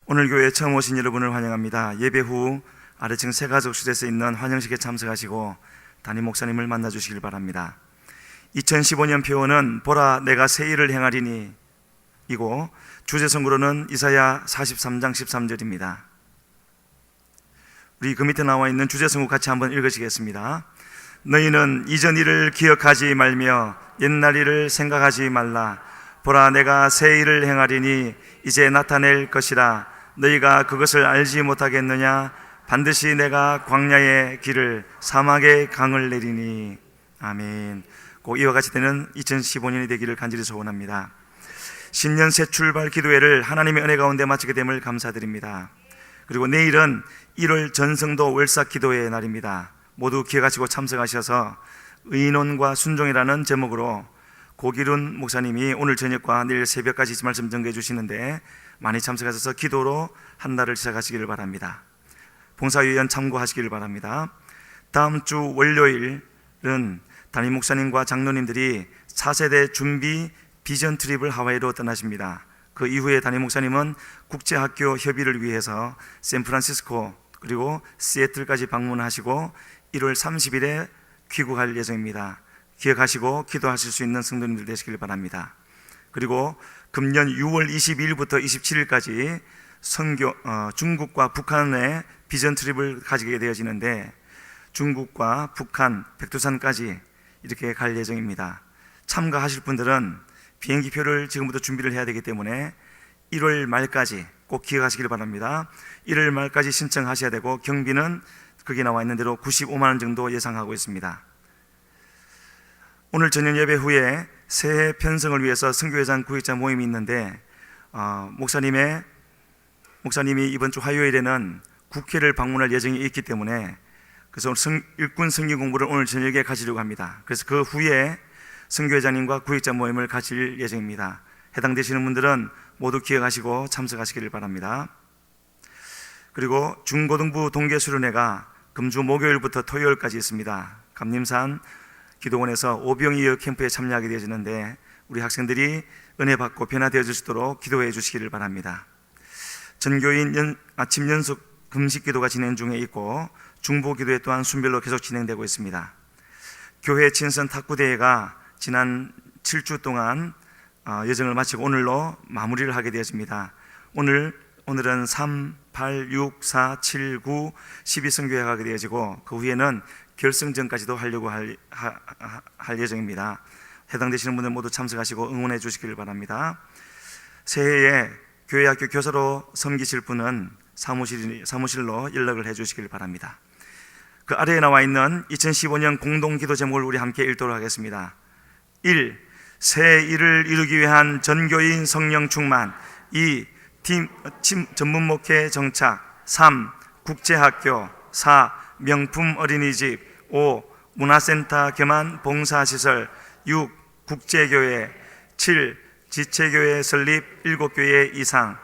오늘 교회에 처음 오신 여러분을 환영합니다. 예배 후 아래층 새가족실에서 있는 환영식에 참석하시고 담임 목사님을 만나 주시길 바랍니다. 2015년 표어는 보라 내가 새 일을 행하리니 이고 주제 선구로는 이사야 43장 13절입니다. 우리 그 밑에 나와 있는 주제 선구 같이 한번 읽으시겠습니다. 너희는 이전 일을 기억하지 말며 옛날 일을 생각하지 말라. 보라 내가 새 일을 행하리니 이제 나타낼 것이라. 너희가 그것을 알지 못하겠느냐? 반드시 내가 광야의 길을 사막의 강을 내리니. 아멘. 꼭 이와 같이 되는 2015년이 되기를 간절히 소원합니다. 신년 새 출발 기도회를 하나님의 은혜 가운데 마치게 됨을 감사드립니다. 그리고 내일은 1월 전성도 월삭 기도회의 날입니다. 모두 기억하시고 참석하셔서 의논과 순종이라는 제목으로 고기룬 목사님이 오늘 저녁과 내일 새벽까지 말씀 전개해 주시는데 많이 참석하셔서 기도로 한 달을 시작하시기를 바랍니다. 봉사위원 참고하시기를 바랍니다. 다음 주 월요일은 담임 목사님과 장로님들이 4세대 준비 비전 트립을 하와이로 떠나십니다. 그 이후에 담임 목사님은 국제학교 협의를 위해서 샌프란시스코 그리고 시애틀까지 방문하시고 1월 30일에 귀국할 예정입니다. 기억하시고 기도하실 수 있는 성도님들 되시길 바랍니다. 그리고 금년 6월 22일부터 27일까지 중국과 북한의 비전 트립을 가지게 되어지는데 중국과 북한, 백두산까지 이렇게 갈 예정입니다. 참가하실 분들은 비행기표를 지금부터 준비를 해야 되기 때문에 1월 말까지 꼭 기억하시길 바랍니다. 1월 말까지 신청하셔야 되고 경비는 거기 나와 있는 대로 95만 원 정도 예상하고 있습니다. 오늘 저녁 예배 후에 새해 편성을 위해서 선교회장 구역자 모임이 있는데 목사님이 이번 주 화요일에는 국회를 방문할 예정이 있기 때문에 그래서 일꾼 성경 공부를 오늘 저녁에 가지려고 합니다. 그래서 그 후에 선교회장님과 구역자 모임을 가질 예정입니다. 해당되시는 분들은 모두 기억하시고 참석하시기를 바랍니다. 그리고 중고등부 동계수련회가 금주 목요일부터 토요일까지 있습니다. 감림산 기도원에서 오병이어 캠프에 참여하게 되어지는데 우리 학생들이 은혜 받고 변화되어 줄 수 있도록 기도해 주시기를 바랍니다. 전교인 아침 연속 금식 기도가 진행 중에 있고 중보 기도회 또한 순별로 계속 진행되고 있습니다. 교회 친선 탁구대회가 지난 7주 동안 여정을 마치고 오늘로 마무리를 하게 되었습니다. 오늘은 3, 8, 6, 4, 7, 9, 12선교회가 가게 되어지고 그 후에는 결승전까지도 하려고 할 예정입니다. 해당되시는 분들 모두 참석하시고 응원해 주시길 바랍니다. 새해에 교회 학교 교사로 섬기실 분은 사무실로 연락을 해 주시길 바랍니다. 그 아래에 나와 있는 2015년 공동기도 제목을 우리 함께 읽도록 하겠습니다. 1. 새 일을 이루기 위한 전교인 성령 충만. 2. 팀 전문 목회 정착. 3. 국제학교. 4. 명품 어린이집. 5. 문화센터 겸한 봉사시설. 6. 국제교회. 7. 지체교회 설립 7교회 이상.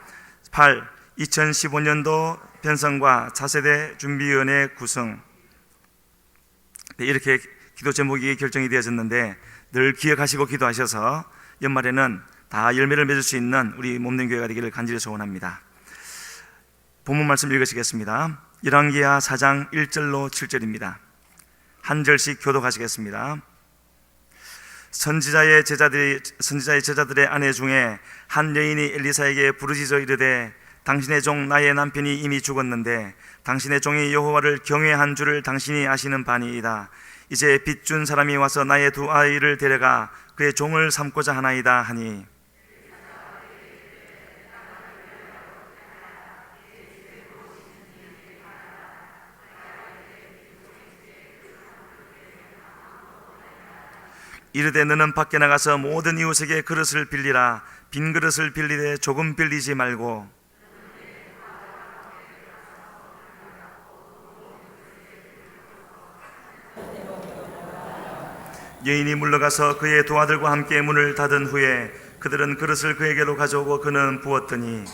8. 2015년도 편성과 차세대 준비위원회 구성. 이렇게 기도 제목이 결정이 되어졌는데 늘 기억하시고 기도하셔서 연말에는 다 열매를 맺을 수 있는 우리 몸된 교회가 되기를 간절히 소원합니다. 본문 말씀 읽으시겠습니다. 열왕기하 4장 1절로 7절입니다. 한 절씩 교독하시겠습니다. 선지자의 제자들의 아내 중에 한 여인이 엘리사에게 부르짖어 이르되 당신의 종 나의 남편이 이미 죽었는데 당신의 종이 여호와를 경외한 줄을 당신이 아시는 바니이다. 이제 빚준 사람이 와서 나의 두 아이를 데려가 그의 종을 삼고자 하나이다 하니 이르되 너는 밖에 나가서 모든 이웃에게 그릇을 빌리라. 빈 그릇을 빌리되 조금 빌리지 말고 여인이 물러가서 그의 두 아들과 함께 문을 닫은 후에 그들은 그릇을 그에게로 가져오고 그는 부었더니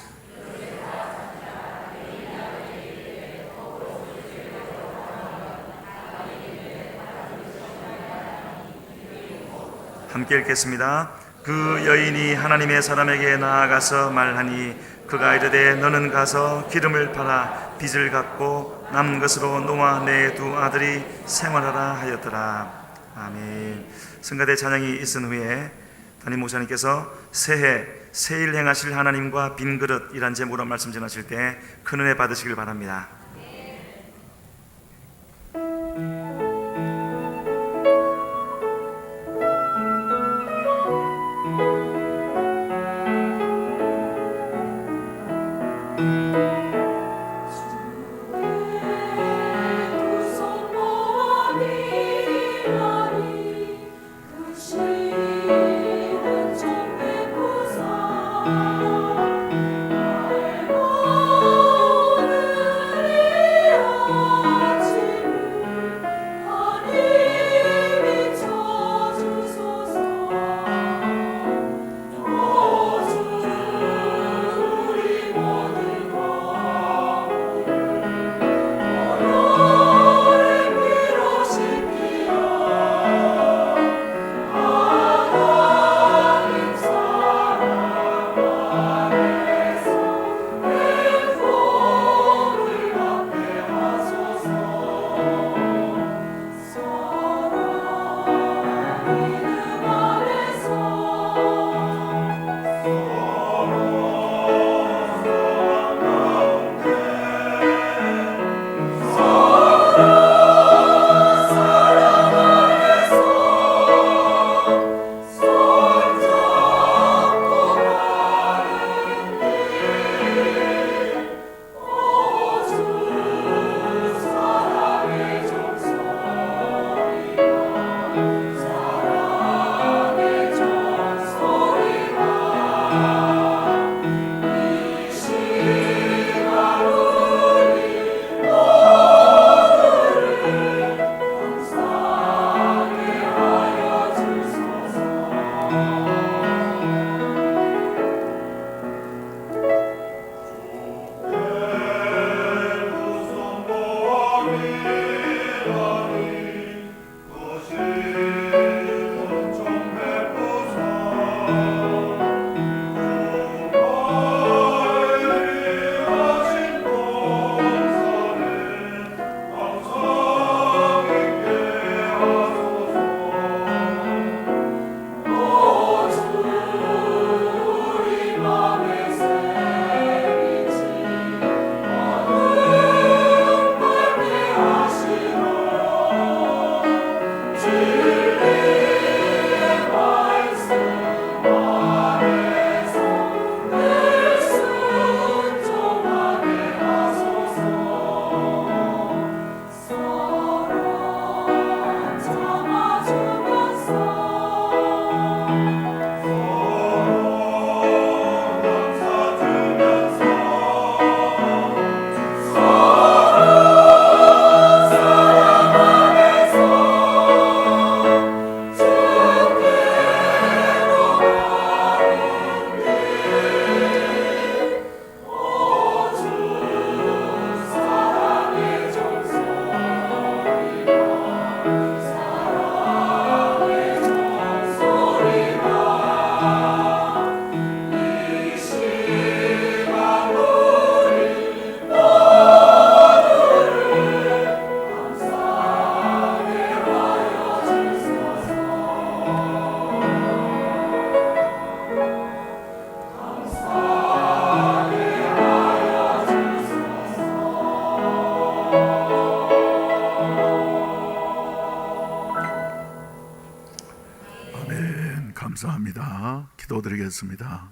함께 읽겠습니다. 그 여인이 하나님의 사람에게 나아가서 말하니 그가 이르되 너는 가서 기름을 팔아 빚을 갚고 남은 것으로 너와 내 두 아들이 생활하라 하였더라. 아멘. 성가대 찬양이 있은 후에 담임 목사님께서 새해 새일 행하실 하나님과 빈 그릇이란 제목으로 말씀 전하실 때 큰 은혜 받으시길 바랍니다. 감사합니다. 기도드리겠습니다.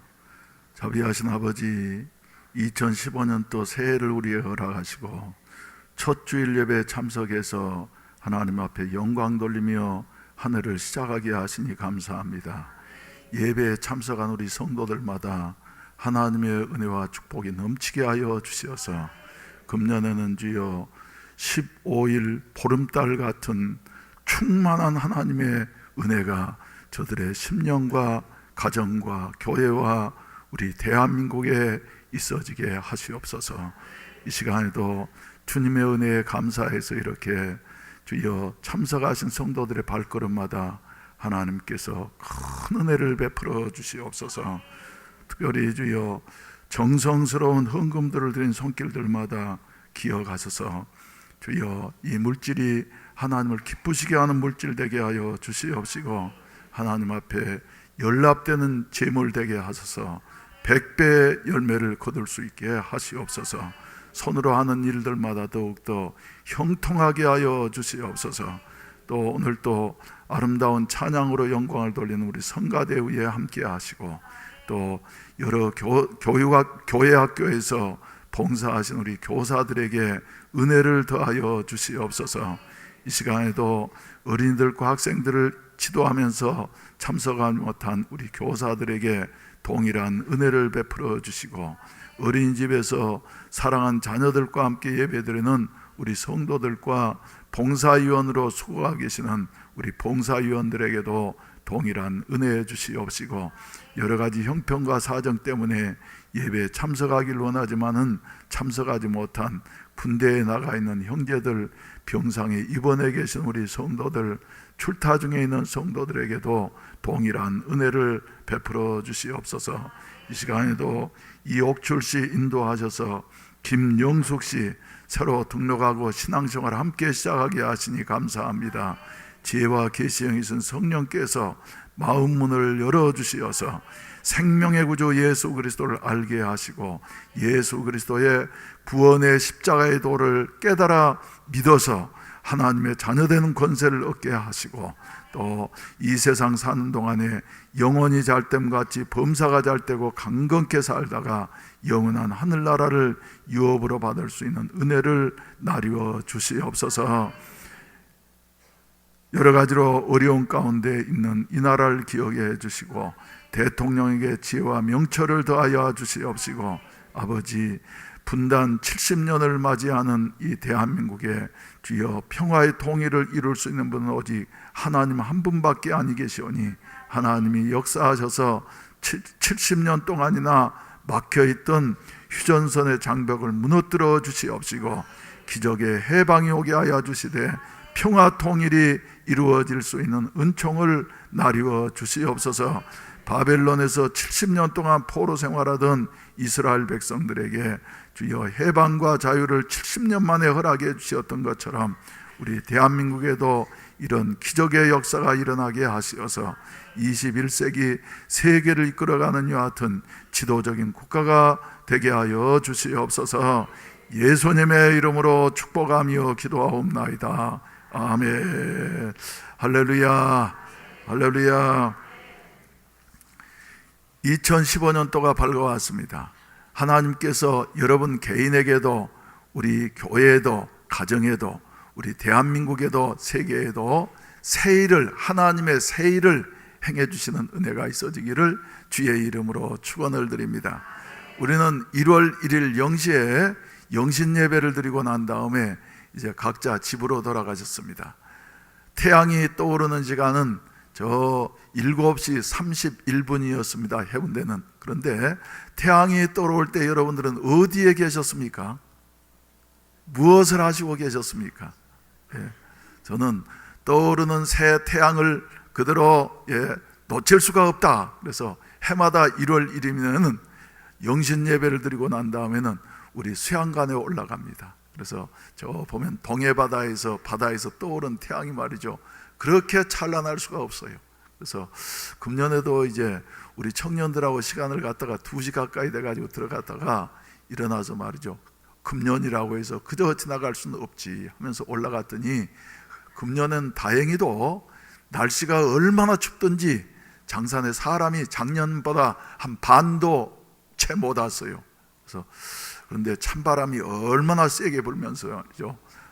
자비하신 아버지, 2015년도 새해를 우리에게 허락하시고 첫 주일 예배에 참석해서 하나님 앞에 영광 돌리며 한 해를 시작하게 하시니 감사합니다. 예배에 참석한 우리 성도들마다 하나님의 은혜와 축복이 넘치게 하여 주시어서 금년에는 주여 15일 보름달 같은 충만한 하나님의 은혜가 저들의 심령과 가정과 교회와 우리 대한민국에 있어지게 하시옵소서. 이 시간에도 주님의 은혜에 감사해서 이렇게 주여 참석하신 성도들의 발걸음마다 하나님께서 큰 은혜를 베풀어 주시옵소서. 특별히 주여 정성스러운 헌금들을 드린 손길들마다 기억하셔서 주여 이 물질이 하나님을 기쁘시게 하는 물질 되게 하여 주시옵시고, 하나님 앞에 연락되는 재물 되게 하셔서 100배의 열매를 거둘 수 있게 하시옵소서. 손으로 하는 일들마다 더욱더 형통하게 하여 주시옵소서. 또 오늘 또 아름다운 찬양으로 영광을 돌리는 우리 성가대 위에 함께 하시고, 또 여러 교회 학교에서 봉사하신 우리 교사들에게 은혜를 더하여 주시옵소서. 이 시간에도 어린이들과 학생들을 지도하면서 참석하지 못한 우리 교사들에게 동일한 은혜를 베풀어 주시고, 어린이집에서 사랑한 자녀들과 함께 예배드리는 우리 성도들과 봉사위원으로 수고하고 계시는 우리 봉사위원들에게도 동일한 은혜해 주시옵시고, 여러 가지 형편과 사정 때문에 예배에 참석하기를 원하지만은 참석하지 못한 군대에 나가 있는 형제들, 병상에 입원해 계신 우리 성도들, 출타 중에 있는 성도들에게도 동일한 은혜를 베풀어 주시옵소서. 이 시간에도 이옥출 씨 인도하셔서 김영숙 씨 새로 등록하고 신앙생활 함께 시작하게 하시니 감사합니다. 지혜와 계시형이 신 성령께서 마음 문을 열어주시어서 생명의 구주 예수 그리스도를 알게 하시고, 예수 그리스도의 구원의 십자가의 도를 깨달아 믿어서 하나님의 자녀되는 권세를 얻게 하시고, 또 이 세상 사는 동안에 영원히 잘됨같이 범사가 잘되고 강건케 살다가 영원한 하늘나라를 유업으로 받을 수 있는 은혜를 나리워 주시옵소서. 여러 가지로 어려운 가운데 있는 이 나라를 기억해 주시고, 대통령에게 지혜와 명철을 더하여 주시옵시고, 아버지 분단 70년을 맞이하는 이 대한민국에 주여 평화의 통일을 이룰 수 있는 분은 오직 하나님 한 분밖에 아니 계시오니, 하나님이 역사하셔서 70년 동안이나 막혀있던 휴전선의 장벽을 무너뜨려 주시옵시고, 기적의 해방이 오게 하여 주시되 평화 통일이 이루어질 수 있는 은총을 나리워 주시옵소서. 바벨론에서 70년 동안 포로 생활하던 이스라엘 백성들에게 주여 해방과 자유를 70년 만에 허락해 주셨던 것처럼 우리 대한민국에도 이런 기적의 역사가 일어나게 하시어서 21세기 세계를 이끌어가는 이와 같은 지도적인 국가가 되게 하여 주시옵소서. 예수님의 이름으로 축복하며 기도하옵나이다. 아멘. 할렐루야, 할렐루야. 2015년도가 밝아왔습니다. 하나님께서 여러분 개인에게도, 우리 교회에도, 가정에도, 우리 대한민국에도, 세계에도 새 일을, 하나님의 새 일을 행해 주시는 은혜가 있어지기를 주의 이름으로 축원을 드립니다. 우리는 1월 1일 0시에 영신 예배를 드리고 난 다음에 이제 각자 집으로 돌아가셨습니다. 태양이 떠오르는 시간은 저 7시 31분이었습니다. 해운대는. 그런데 태양이 떠오를 때 여러분들은 어디에 계셨습니까? 무엇을 하시고 계셨습니까? 예, 저는 떠오르는 새 태양을 그대로 놓칠 수가 없다. 그래서 해마다 1월 1일이면 영신 예배를 드리고 난 다음에는 우리 수양관에 올라갑니다. 그래서 저 보면 동해바다에서 떠오른 태양이 말이죠, 그렇게 찬란할 수가 없어요. 그래서 금년에도 이제 우리 청년들하고 시간을 갖다가 2시 가까이 돼가지고 들어갔다가 일어나서 말이죠, 금년이라고 해서 그저 지나갈 수는 없지 하면서 올라갔더니, 금년엔 다행히도 날씨가 얼마나 춥던지 장산에 사람이 작년보다 한 반도 채 못 왔어요. 그래서 그런데 찬바람이 얼마나 세게 불면서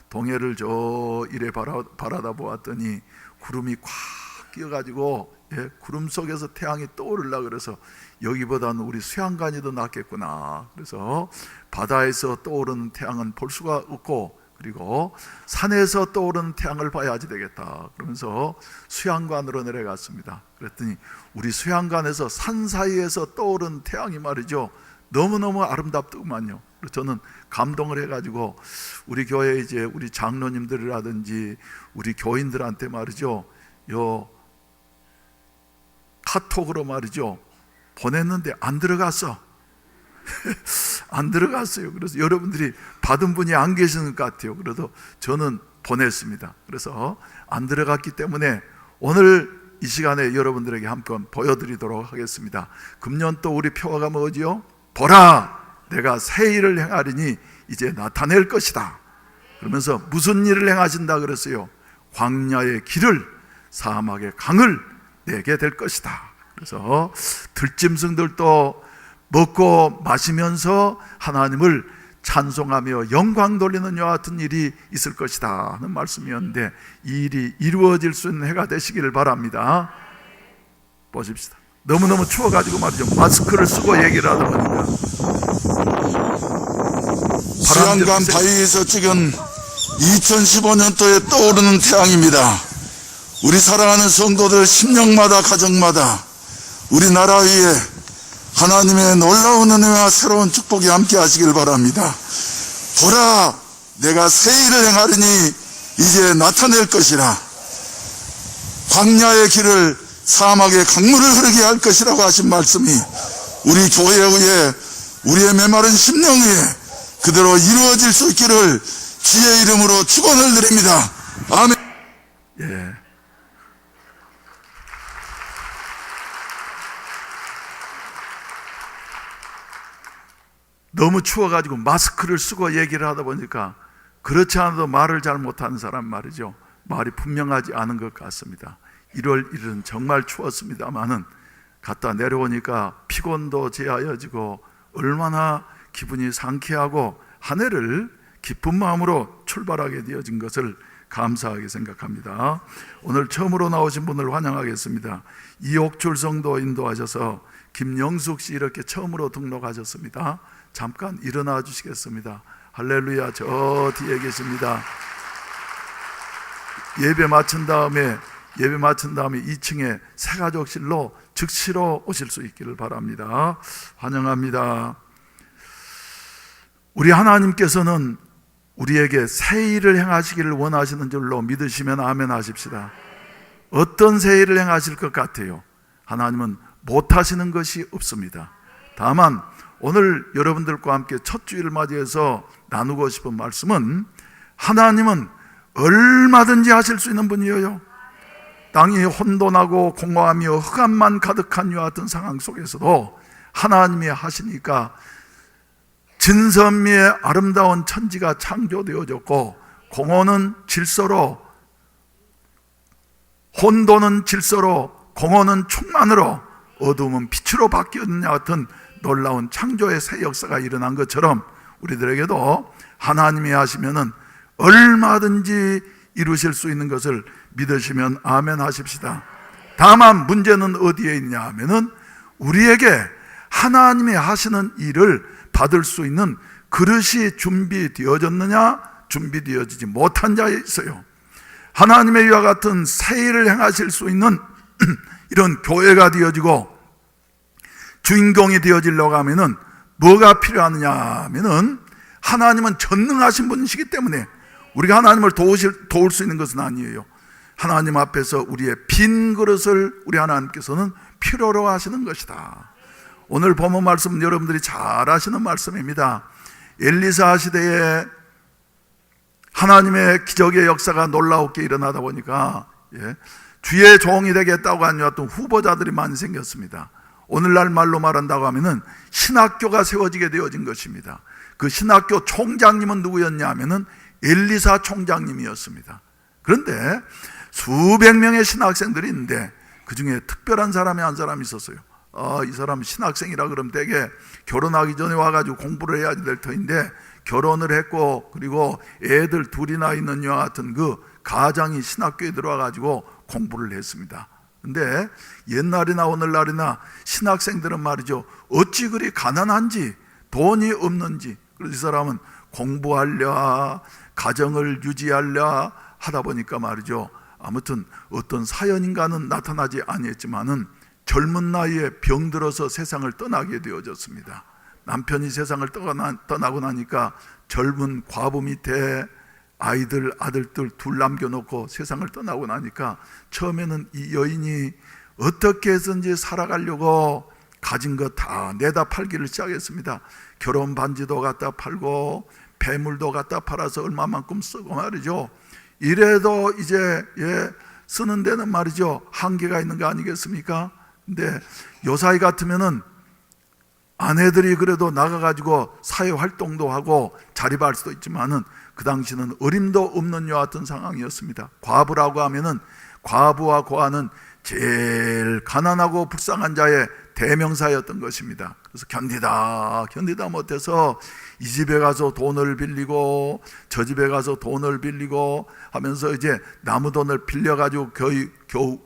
동해를 저 이래 바라다 보았더니 구름이 꽉 끼어가지고 구름 속에서 태양이 떠오르려 그래서 여기보다는 우리 수양관이 더 낫겠구나. 그래서 바다에서 떠오르는 태양은 볼 수가 없고, 그리고 산에서 떠오르는 태양을 봐야지 되겠다. 그러면서 수양관으로 내려갔습니다. 그랬더니 우리 수양관에서 산 사이에서 떠오르는 태양이 말이죠, 너무너무 아름답더구만요. 저는 감동을 해가지고 우리 교회 이제 우리 장로님들이라든지 우리 교인들한테 말이죠, 요 카톡으로 말이죠, 보냈는데 안 들어갔어. 안 들어갔어요. 그래서 여러분들이 받은 분이 안 계시는 것 같아요. 그래도 저는 보냈습니다. 그래서 안 들어갔기 때문에 오늘 이 시간에 여러분들에게 한번 보여드리도록 하겠습니다. 금년 또 우리 표어가 뭐지요? 보라, 내가 새 일을 행하리니 이제 나타낼 것이다. 그러면서 무슨 일을 행하신다 그랬어요? 광야의 길을, 사막의 강을 내게 될 것이다. 그래서 들짐승들도 먹고 마시면서 하나님을 찬송하며 영광 돌리는 이와 같은 일이 있을 것이다 하는 말씀이었는데, 이 일이 이루어질 수 있는 해가 되시기를 바랍니다. 보십시다. 너무너무 추워가지고 말이죠, 마스크를 쓰고 얘기를 하다 보니까 수양간 바위에서 찍은 2015년도에 떠오르는 태양입니다. 우리 사랑하는 성도들 심령마다 가정마다 우리나라 위에 하나님의 놀라운 은혜와 새로운 축복이 함께 하시길 바랍니다. 보라, 내가 새 일을 행하리니 이제 나타낼 것이라. 광야의 길을, 사막의 강물을 흐르게 할 것이라고 하신 말씀이 우리 교회 위에, 우리의 메마른 심령 위에 그대로 이루어질 수 있기를 주의 이름으로 축원을 드립니다. 아멘. 예. 너무 추워가지고 마스크를 쓰고 얘기를 하다 보니까 그렇지 않아도 말을 잘 못하는 사람 말이죠, 말이 분명하지 않은 것 같습니다. 1월 1일은 정말 추웠습니다마는 갔다 내려오니까 피곤도 제하여지고 얼마나 기분이 상쾌하고 한 해를 기쁜 마음으로 출발하게 되어진 것을 감사하게 생각합니다. 오늘 처음으로 나오신 분을 환영하겠습니다. 이옥출 성도 인도하셔서 김영숙 씨 이렇게 처음으로 등록하셨습니다. 잠깐 일어나 주시겠습니다. 할렐루야. 저 뒤에 계십니다. 예배 마친 다음에 2층에 새가족실로 즉시로 오실 수 있기를 바랍니다. 환영합니다. 우리 하나님께서는 우리에게 새 일을 행하시기를 원하시는 줄로 믿으시면 아멘 하십시다. 어떤 새 일을 행하실 것 같아요? 하나님은 못하시는 것이 없습니다. 다만 오늘 여러분들과 함께 첫 주일을 맞이해서 나누고 싶은 말씀은, 하나님은 얼마든지 하실 수 있는 분이에요. 땅이 혼돈하고 공허하며 흑암만 가득한 이와 같은 상황 속에서도 하나님이 하시니까 진선미의 아름다운 천지가 창조되어졌고, 공허는 질서로, 혼돈은 질서로, 공허는 충만으로, 어두움은 빛으로 바뀌었냐 같은 놀라운 창조의 새 역사가 일어난 것처럼 우리들에게도 하나님이 하시면은 얼마든지 이루실 수 있는 것을 믿으시면 아멘 하십시다. 다만 문제는 어디에 있냐 하면은, 우리에게 하나님이 하시는 일을 받을 수 있는 그릇이 준비되어졌느냐, 준비되어지지 못한 자에 있어요. 하나님의 이와 같은 새 일을 행하실 수 있는 이런 교회가 되어지고 주인공이 되어지려고 하면은 뭐가 필요하느냐 하면은, 하나님은 전능하신 분이시기 때문에 우리가 하나님을 도울 수 있는 것은 아니에요. 하나님 앞에서 우리의 빈 그릇을 우리 하나님께서는 필요로 하시는 것이다. 오늘 본문 말씀은 여러분들이 잘 아시는 말씀입니다. 엘리사 시대에 하나님의 기적의 역사가 놀라웠게 일어나다 보니까 주의 종이 되겠다고 하는 어떤 후보자들이 많이 생겼습니다. 오늘날 말로 말한다고 하면은 신학교가 세워지게 되어진 것입니다. 그 신학교 총장님은 누구였냐 하면은 엘리사 총장님이었습니다. 그런데 수백 명의 신학생들이 있는데 그 중에 특별한 사람이 한 사람이 있었어요. 이 사람 신학생이라 그러면 되게 결혼하기 전에 와가지고 공부를 해야 될 터인데, 결혼을 했고 그리고 애들 둘이나 있는 이와 같은 그 가장이 신학교에 들어와가지고 공부를 했습니다. 근데 옛날이나 오늘날이나 신학생들은 말이죠, 어찌 그리 가난한지, 돈이 없는지, 그래서 이 사람은 공부하려, 가정을 유지하려 하다 보니까 말이죠, 아무튼 어떤 사연인가는 나타나지 아니했지만은 젊은 나이에 병들어서 세상을 떠나게 되어졌습니다. 남편이 세상을 떠나고 나니까 젊은 과부 밑에 아들들 둘 남겨놓고 세상을 떠나고 나니까 처음에는 이 여인이 어떻게 해서든지 살아가려고 가진 것 다 내다 팔기를 시작했습니다. 결혼 반지도 갖다 팔고 배물도 갖다 팔아서 얼마만큼 쓰고 말이죠. 이래도 이제 쓰는 데는 말이죠, 한계가 있는 거 아니겠습니까? 근데 요사이 같으면은 아내들이 그래도 나가가지고 사회활동도 하고 자립할 수도 있지만은 그 당시는 어림도 없는 요 같은 상황이었습니다. 과부라고 하면은 과부와 고아는 제일 가난하고 불쌍한 자의 대명사였던 것입니다. 그래서 견디다 못해서 이 집에 가서 돈을 빌리고 저 집에 가서 돈을 빌리고 하면서 이제 나무 돈을 빌려가지고 겨우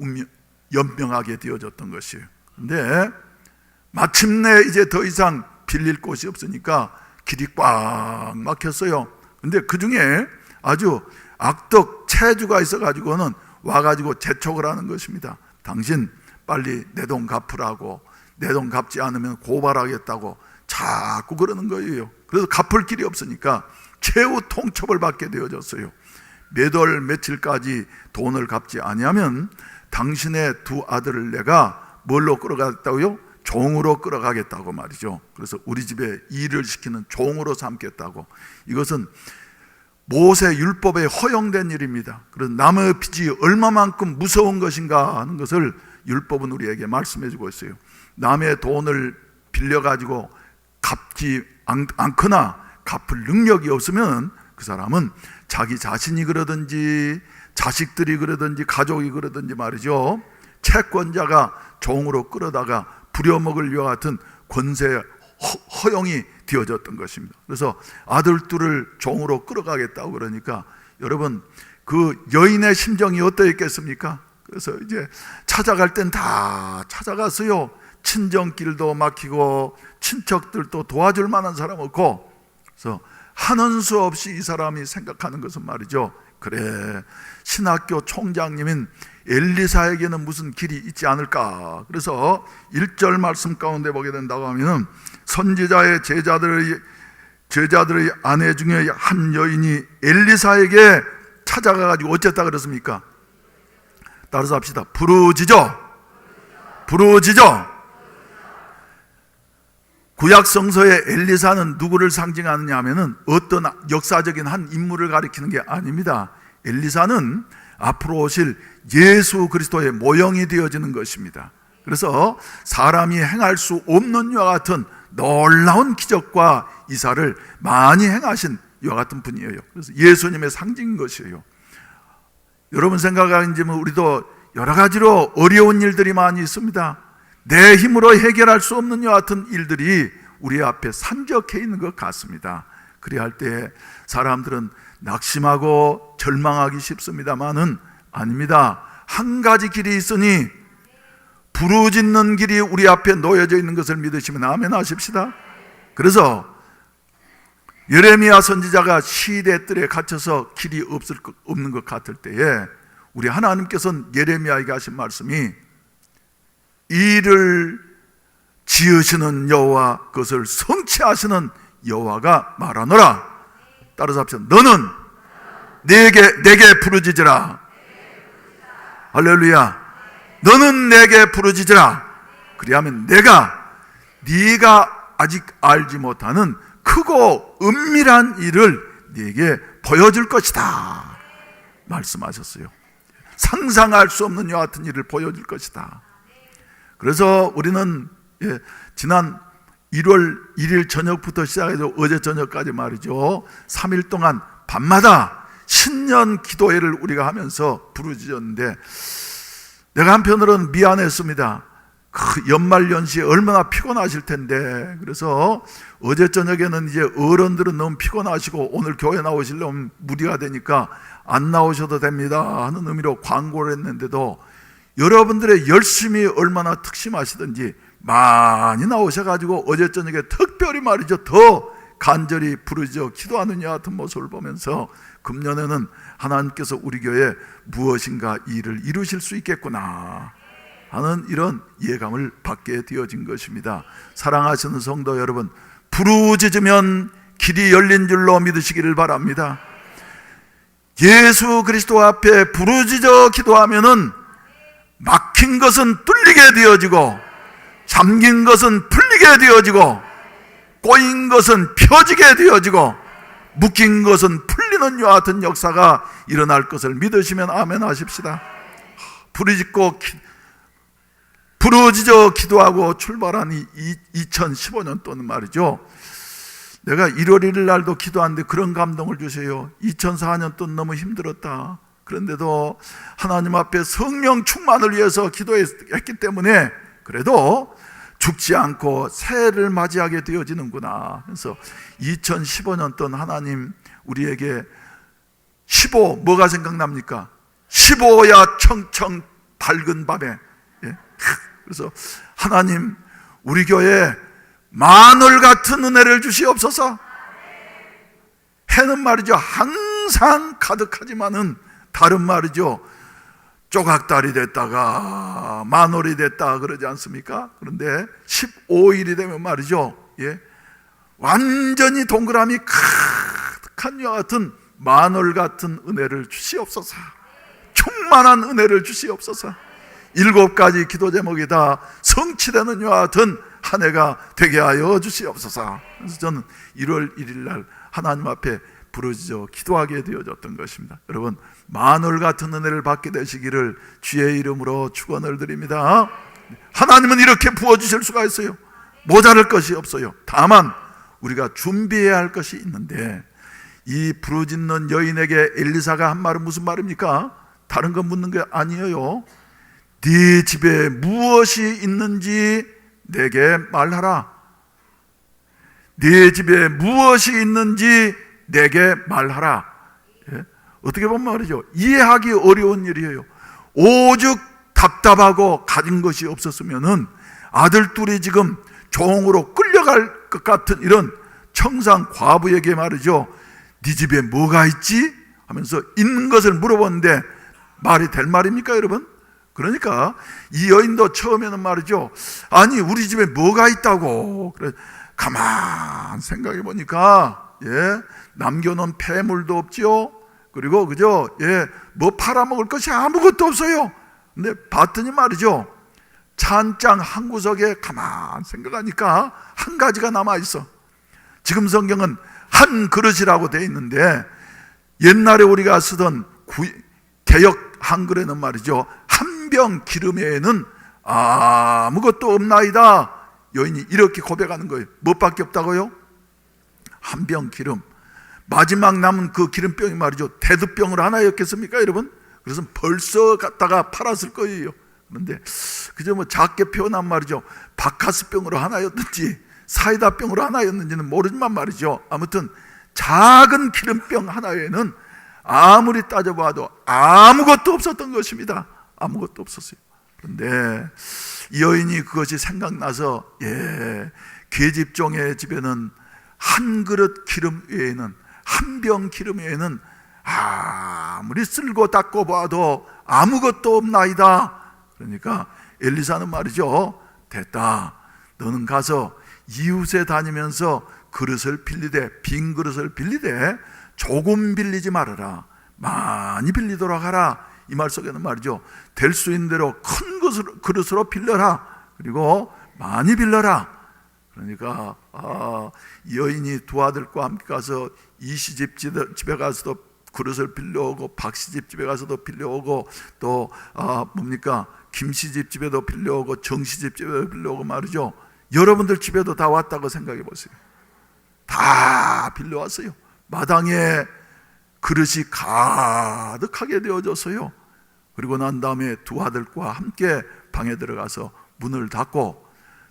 연명하게 되어졌던 것이에요. 근데 마침내 이제 더 이상 빌릴 곳이 없으니까 길이 꽉 막혔어요. 근데 그 중에 아주 악덕 체주가 있어가지고는 와가지고 재촉을 하는 것입니다. 당신 빨리 내 돈 갚으라고, 내 돈 갚지 않으면 고발하겠다고 자꾸 그러는 거예요. 그래서 갚을 길이 없으니까 최후 통첩을 받게 되어졌어요. 몇 월 며칠까지 돈을 갚지 아니하면 당신의 두 아들을 내가 뭘로 끌어가겠다고요? 종으로 끌어가겠다고 말이죠. 그래서 우리 집에 일을 시키는 종으로 삼겠다고. 이것은 모세 율법에 허용된 일입니다. 그래서 남의 빚이 얼마만큼 무서운 것인가 하는 것을 율법은 우리에게 말씀해 주고 있어요. 남의 돈을 빌려가지고 갚지 않거나 갚을 능력이 없으면 그 사람은 자기 자신이 그러든지 자식들이 그러든지 가족이 그러든지 말이죠, 채권자가 종으로 끌어다가 부려먹을 것 같은 권세 허용이 되어졌던 것입니다. 그래서 아들 둘을 종으로 끌어가겠다고 그러니까 여러분 그 여인의 심정이 어떠했겠습니까? 그래서 이제 찾아갈 땐 다 찾아갔어요. 친정길도 막히고 친척들도 도와줄 만한 사람 없고, 그래서 하는 수 없이 이 사람이 생각하는 것은 말이죠, 그래 신학교 총장님인 엘리사에게는 무슨 길이 있지 않을까. 그래서 1절 말씀 가운데 보게 된다고 하면 선지자의 제자들의 아내 중에 한 여인이 엘리사에게 찾아가가지고 어쨌다 그랬습니까? 따라서 합시다. 부르짖어. 구약 성서의 엘리사는 누구를 상징하느냐 하면은 어떤 역사적인 한 인물을 가리키는 게 아닙니다. 엘리사는 앞으로 오실 예수 그리스도의 모형이 되어지는 것입니다. 그래서 사람이 행할 수 없는 이와 같은 놀라운 기적과 이사를 많이 행하신 이와 같은 분이에요. 그래서 예수님의 상징인 것이에요. 여러분 생각하는지만 우리도 여러 가지로 어려운 일들이 많이 있습니다. 내 힘으로 해결할 수 없는 이와 같은 일들이 우리 앞에 산적해 있는 것 같습니다. 그래야 할 때 사람들은 낙심하고 절망하기 쉽습니다만은 아닙니다. 한 가지 길이 있으니 부르짖는 길이 우리 앞에 놓여져 있는 것을 믿으시면 아멘 하십시다. 그래서 예레미야 선지자가 시대 뜰에 갇혀서 길이 없는 것 같을 때에 우리 하나님께서는 예레미야에게 하신 말씀이 일을 지으시는 여호와 그것을 성취하시는 여호와가 말하노라. 따라서 합시다. 너는 내게 부르짖으라. 할렐루야. 너는 내게 부르짖으라. 그리하면 네가 아직 알지 못하는 크고 은밀한 일을 네게 보여줄 것이다 말씀하셨어요. 상상할 수 없는 이와 같은 일을 보여줄 것이다. 그래서 우리는 지난 1월 1일 저녁부터 시작해서 어제 저녁까지 말이죠, 3일 동안 밤마다 신년 기도회를 우리가 하면서 부르짖었는데 내가 한편으로는 미안했습니다. 그 연말연시에 얼마나 피곤하실 텐데. 그래서 어제 저녁에는 이제 어른들은 너무 피곤하시고 오늘 교회 나오시려면 무리가 되니까 안 나오셔도 됩니다 하는 의미로 광고를 했는데도 여러분들의 열심히 얼마나 특심하시든지 많이 나오셔가지고 어제 저녁에 특별히 말이죠 더 간절히 부르짖어 기도하는 여 같은 모습을 보면서 금년에는 하나님께서 우리 교회에 무엇인가 일을 이루실 수 있겠구나 하는 이런 예감을 받게 되어진 것입니다. 사랑하시는 성도 여러분, 부르짖으면 길이 열린 줄로 믿으시기를 바랍니다. 예수 그리스도 앞에 부르짖어 기도하면은 막힌 것은 뚫리게 되어지고 잠긴 것은 풀리게 되어지고 꼬인 것은 펴지게 되어지고 묶인 것은 풀리는 이와 같은 역사가 일어날 것을 믿으시면 아멘 하십시다. 부르짖어 기도하고 출발한 이 2015년도는 말이죠, 내가 1월 1일 날도 기도하는데 그런 감동을 주세요. 2004년도는 너무 힘들었다. 그런데도 하나님 앞에 성령 충만을 위해서 기도했기 때문에 그래도 죽지 않고 새해를 맞이하게 되어지는구나. 그래서 2015년도는 하나님 우리에게 15, 뭐가 생각납니까? 15야 청청 밝은 밤에, 예? 그래서 하나님 우리 교회에 마늘 같은 은혜를 주시옵소서. 해는 말이죠 항상 가득하지만은 다른 말이죠 조각달이 됐다가 마늘이 됐다 그러지 않습니까? 그런데 15일이 되면 말이죠, 예, 완전히 동그라미 가득한 이와 같은 마늘 같은 은혜를 주시옵소서. 충만한 은혜를 주시옵소서. 7가지 기도 제목이 다 성취되는 이와 같은 한 해가 되게 하여 주시옵소서. 그래서 저는 1월 1일 날 하나님 앞에 부르짖어 기도하게 되어졌던 것입니다. 여러분, 마늘 같은 은혜를 받게 되시기를 주의 이름으로 축원을 드립니다. 하나님은 이렇게 부어주실 수가 있어요. 모자랄 것이 없어요. 다만 우리가 준비해야 할 것이 있는데, 이 부르짖는 여인에게 엘리사가 한 말은 무슨 말입니까? 다른 건 묻는 게 아니에요. 네 집에 무엇이 있는지 내게 말하라. 네 집에 무엇이 있는지 내게 말하라. 예? 어떻게 보면 말이죠, 이해하기 어려운 일이에요. 오죽 답답하고 가진 것이 없었으면은 아들 둘이 지금 종으로 끌려갈 것 같은 이런 청상 과부에게 말이죠, 네 집에 뭐가 있지? 하면서 있는 것을 물어보는데 말이 될 말입니까, 여러분? 그러니까 이 여인도 처음에는 말이죠, 아니 우리 집에 뭐가 있다고. 그래 가만 생각해 보니까, 예, 남겨놓은 폐물도 없지요. 그리고 그죠, 예, 뭐 팔아먹을 것이 아무것도 없어요. 근데 봤더니 말이죠, 찬장 한 구석에 가만 생각하니까 한 가지가 남아 있어. 지금 성경은 한 그릇이라고 되어 있는데, 옛날에 우리가 쓰던 개역 한글에는 말이죠, 한 병 기름 외에는 아무것도 없나이다. 여인이 이렇게 고백하는 거예요. 무엇밖에 없다고요? 한 병 기름. 마지막 남은 그 기름병이 말이죠, 대두병을 하나였겠습니까, 여러분? 그래서 벌써 갖다가 팔았을 거예요. 그런데 그저 뭐 작게 표현한 말이죠, 바카스병으로 하나였든지 사이다병으로 하나였는지는 모르지만 말이죠, 아무튼 작은 기름병 하나에는 아무리 따져봐도 아무것도 없었던 것입니다. 아무것도 없었어요. 그런데 이 여인이 그것이 생각나서, 예, 계집종의 집에는 한 그릇 기름 외에는, 한 병 기름 외에는 아무리 쓸고 닦고 봐도 아무것도 없나이다. 그러니까 엘리사는 말이죠, 됐다, 너는 가서 이웃에 다니면서 그릇을 빌리되, 빈 그릇을 빌리되 조금 빌리지 말아라, 많이 빌리도록 하라. 이 말 속에는 말이죠, 될 수 있는 대로 큰 그릇으로 빌려라. 그리고 많이 빌려라. 그러니까 이 여인이 두 아들과 함께 가서 이시집 집에 가서도 그릇을 빌려오고, 박시집 집에 가서도 빌려오고, 또 뭡니까, 김시집 집에도 빌려오고, 정시집 집에도 빌려오고 말이죠. 여러분들 집에도 다 왔다고 생각해 보세요. 다 빌려왔어요. 마당에 그릇이 가득하게 되어져서요. 그리고 난 다음에 두 아들과 함께 방에 들어가서 문을 닫고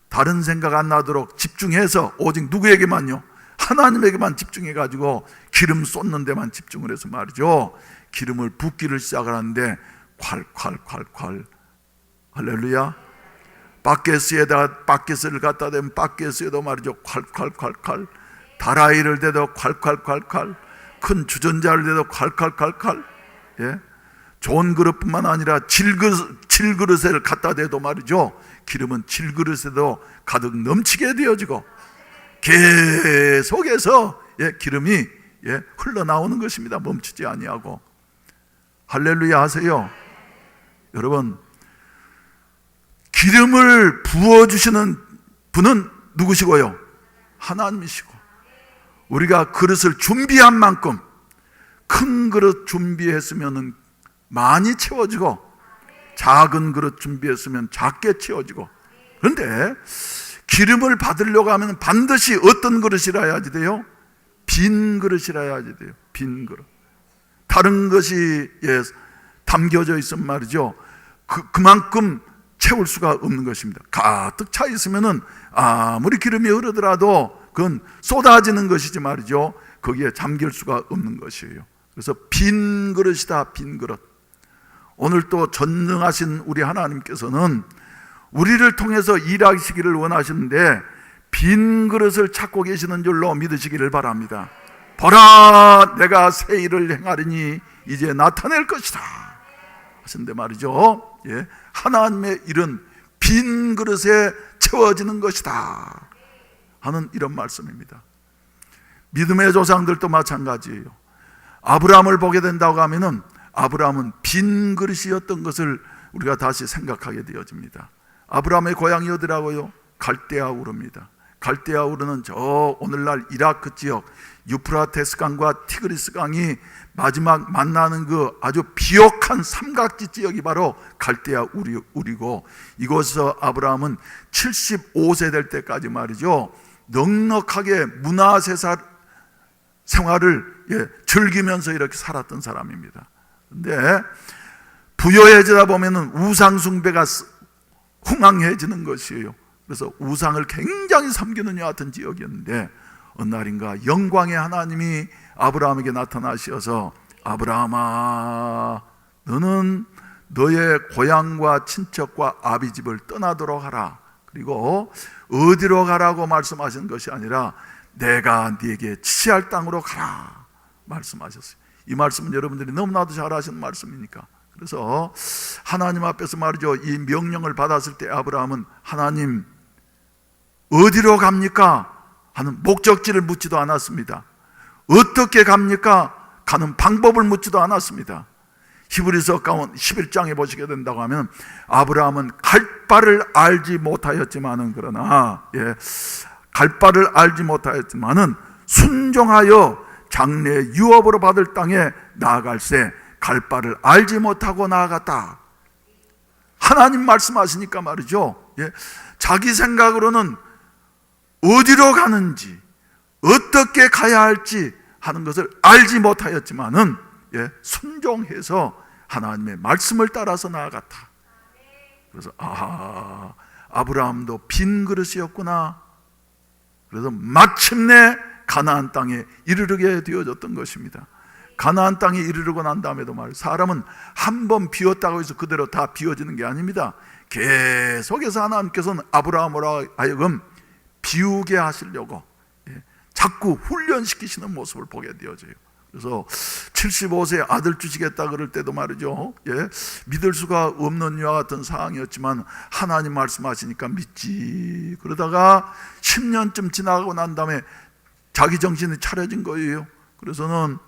다른 생각 안 나도록 집중해서 오직 누구에게만요? 하나님에게만 집중해가지고 기름 쏟는 데만 집중을 해서 말이죠, 기름을 붓기를 시작을 하는데 콸콸콸콸, 할렐루야. 바켓을 갖다 대면 바켓에도 말이죠, 콸콸콸콸. 다라이를 대도 콸콸콸콸. 큰 주전자를 대도 콸콸콸콸. 예? 좋은 그릇뿐만 아니라 질그릇을 갖다 대도 말이죠, 기름은 질그릇에도 가득 넘치게 되어지고 계속해서, 예, 기름이, 예, 흘러나오는 것입니다. 멈추지 아니하고. 할렐루야 하세요. 여러분, 기름을 부어주시는 분은 누구시고요? 하나님이시고, 우리가 그릇을 준비한 만큼 큰 그릇 준비했으면 많이 채워지고, 작은 그릇 준비했으면 작게 채워지고. 그런데 기름을 받으려고 하면 반드시 어떤 그릇이라 해야지 돼요? 빈 그릇이라 해야지 돼요. 빈 그릇. 다른 것이 담겨져 있으면 말이죠, 그만큼 채울 수가 없는 것입니다. 가득 차 있으면은 아무리 기름이 흐르더라도 그건 쏟아지는 것이지 말이죠, 거기에 잠길 수가 없는 것이에요. 그래서 빈 그릇이다, 빈 그릇. 오늘 또 전능하신 우리 하나님께서는 우리를 통해서 일하시기를 원하시는데 빈 그릇을 찾고 계시는 줄로 믿으시기를 바랍니다. 보라, 내가 새 일을 행하리니 이제 나타낼 것이다 하신데 말이죠, 하나님의 일은 빈 그릇에 채워지는 것이다 하는 이런 말씀입니다. 믿음의 조상들도 마찬가지예요. 아브라함을 보게 된다고 하면은 아브라함은 빈 그릇이었던 것을 우리가 다시 생각하게 되어집니다. 아브라함의 고향이 어디라고요? 갈대아 우르입니다. 갈대아 우르는 저 오늘날 이라크 지역 유프라테스 강과 티그리스 강이 마지막 만나는 그 아주 비옥한 삼각지 지역이 바로 갈대아 우리고, 이곳에서 아브라함은 75세 될 때까지 말이죠, 넉넉하게 문화생활을 즐기면서 이렇게 살았던 사람입니다. 그런데 부여해지다 보면은 우상숭배가 흥황해지는 것이에요. 그래서 우상을 굉장히 섬기는 여하튼 지역이었는데 어느 날인가 영광의 하나님이 아브라함에게 나타나셔서 아브라함아, 너는 너의 고향과 친척과 아비집을 떠나도록 하라. 그리고 어디로 가라고 말씀하신 것이 아니라 내가 네게 지시할 땅으로 가라 말씀하셨어요. 이 말씀은 여러분들이 너무나도 잘 아시는 말씀이니까. 그래서 하나님 앞에서 말이죠, 이 명령을 받았을 때 아브라함은 하나님 어디로 갑니까? 하는 목적지를 묻지도 않았습니다. 어떻게 갑니까? 가는 방법을 묻지도 않았습니다. 히브리서 가운 11장에 보시게 된다고 하면 아브라함은 갈 바를 알지 못하였지만은, 그러나 갈 바를 알지 못하였지만은 순종하여 장래 유업으로 받을 땅에 나아갈새 갈 바를 알지 못하고 나아갔다. 하나님 말씀하시니까 말이죠, 자기 생각으로는 어디로 가는지 어떻게 가야 할지 하는 것을 알지 못하였지만은 순종해서 하나님의 말씀을 따라서 나아갔다. 그래서 아브라함도 빈 그릇이었구나. 그래서 마침내 가나안 땅에 이르르게 되어졌던 것입니다. 가나안 땅에 이르르고 난 다음에도 말이에요, 사람은 한 번 비웠다고 해서 그대로 다 비워지는 게 아닙니다. 계속해서 하나님께서는 아브라함으로 하여금 비우게 하시려고 자꾸 훈련시키시는 모습을 보게 되어져요. 그래서 75세 아들 주시겠다 그럴 때도 말이죠, 믿을 수가 없는 이와 같은 상황이었지만 하나님 말씀하시니까 믿지. 그러다가 10년쯤 지나가고 난 다음에 자기 정신이 차려진 거예요. 그래서는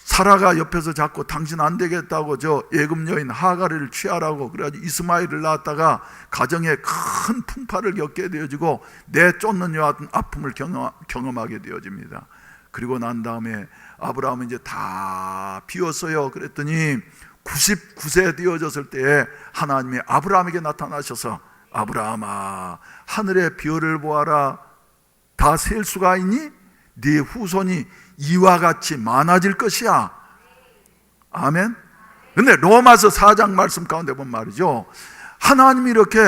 사라가 옆에서 자꾸 당신 안 되겠다고 저 애굽 여인 하가리를 취하라고 그래가지고 이스마엘을 낳았다가 가정에 큰 풍파를 겪게 되어지고 내쫓는 여하튼 아픔을 경험하게 되어집니다. 그리고 난 다음에 아브라함은 이제 다 비웠어요. 그랬더니 99세 되어졌을 때에 하나님이 아브라함에게 나타나셔서 아브라함아, 하늘의 별을 보아라. 다 셀 수가 있니? 네 후손이 이와 같이 많아질 것이야. 아멘. 근데 로마서 4장 말씀 가운데 보면 말이죠, 하나님이 이렇게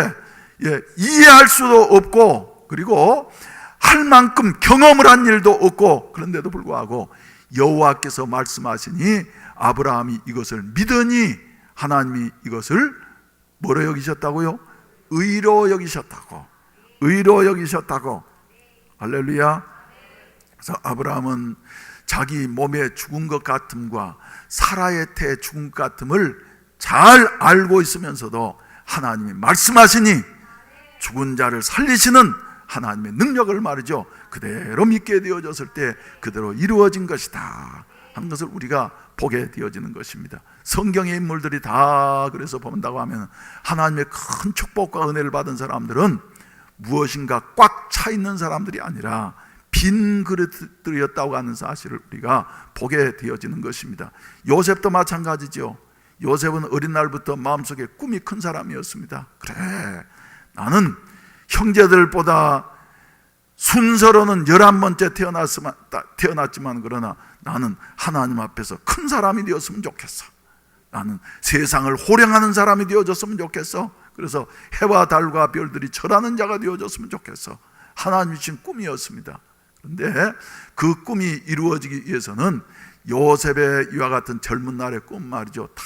이해할 수도 없고 그리고 할 만큼 경험을 한 일도 없고, 그런데도 불구하고 여호와께서 말씀하시니 아브라함이 이것을 믿으니 하나님이 이것을 뭐로 여기셨다고요? 의로 여기셨다고. 의로 여기셨다고. 할렐루야. 그래서 아브라함은 자기 몸에 죽은 것 같음과 사라의 태 죽은 것 같음을 잘 알고 있으면서도 하나님이 말씀하시니 죽은 자를 살리시는 하나님의 능력을 말이죠, 그대로 믿게 되어졌을 때 그대로 이루어진 것이다 하는 것을 우리가 보게 되어지는 것입니다. 성경의 인물들이 다 그래서 본다고 하면 하나님의 큰 축복과 은혜를 받은 사람들은 무엇인가 꽉 차 있는 사람들이 아니라 빈 그릇들이었다고 하는 사실을 우리가 보게 되어지는 것입니다. 요셉도 마찬가지죠. 요셉은 어린 날부터 마음속에 꿈이 큰 사람이었습니다. 그래, 나는 형제들보다 순서로는 11번째 태어났지만 그러나 나는 하나님 앞에서 큰 사람이 되었으면 좋겠어. 나는 세상을 호령하는 사람이 되어졌으면 좋겠어. 그래서 해와 달과 별들이 절하는 자가 되어졌으면 좋겠어. 하나님이 주신 꿈이었습니다. 그런데 그 꿈이 이루어지기 위해서는 요셉의 이와 같은 젊은 날의 꿈 말이죠, 다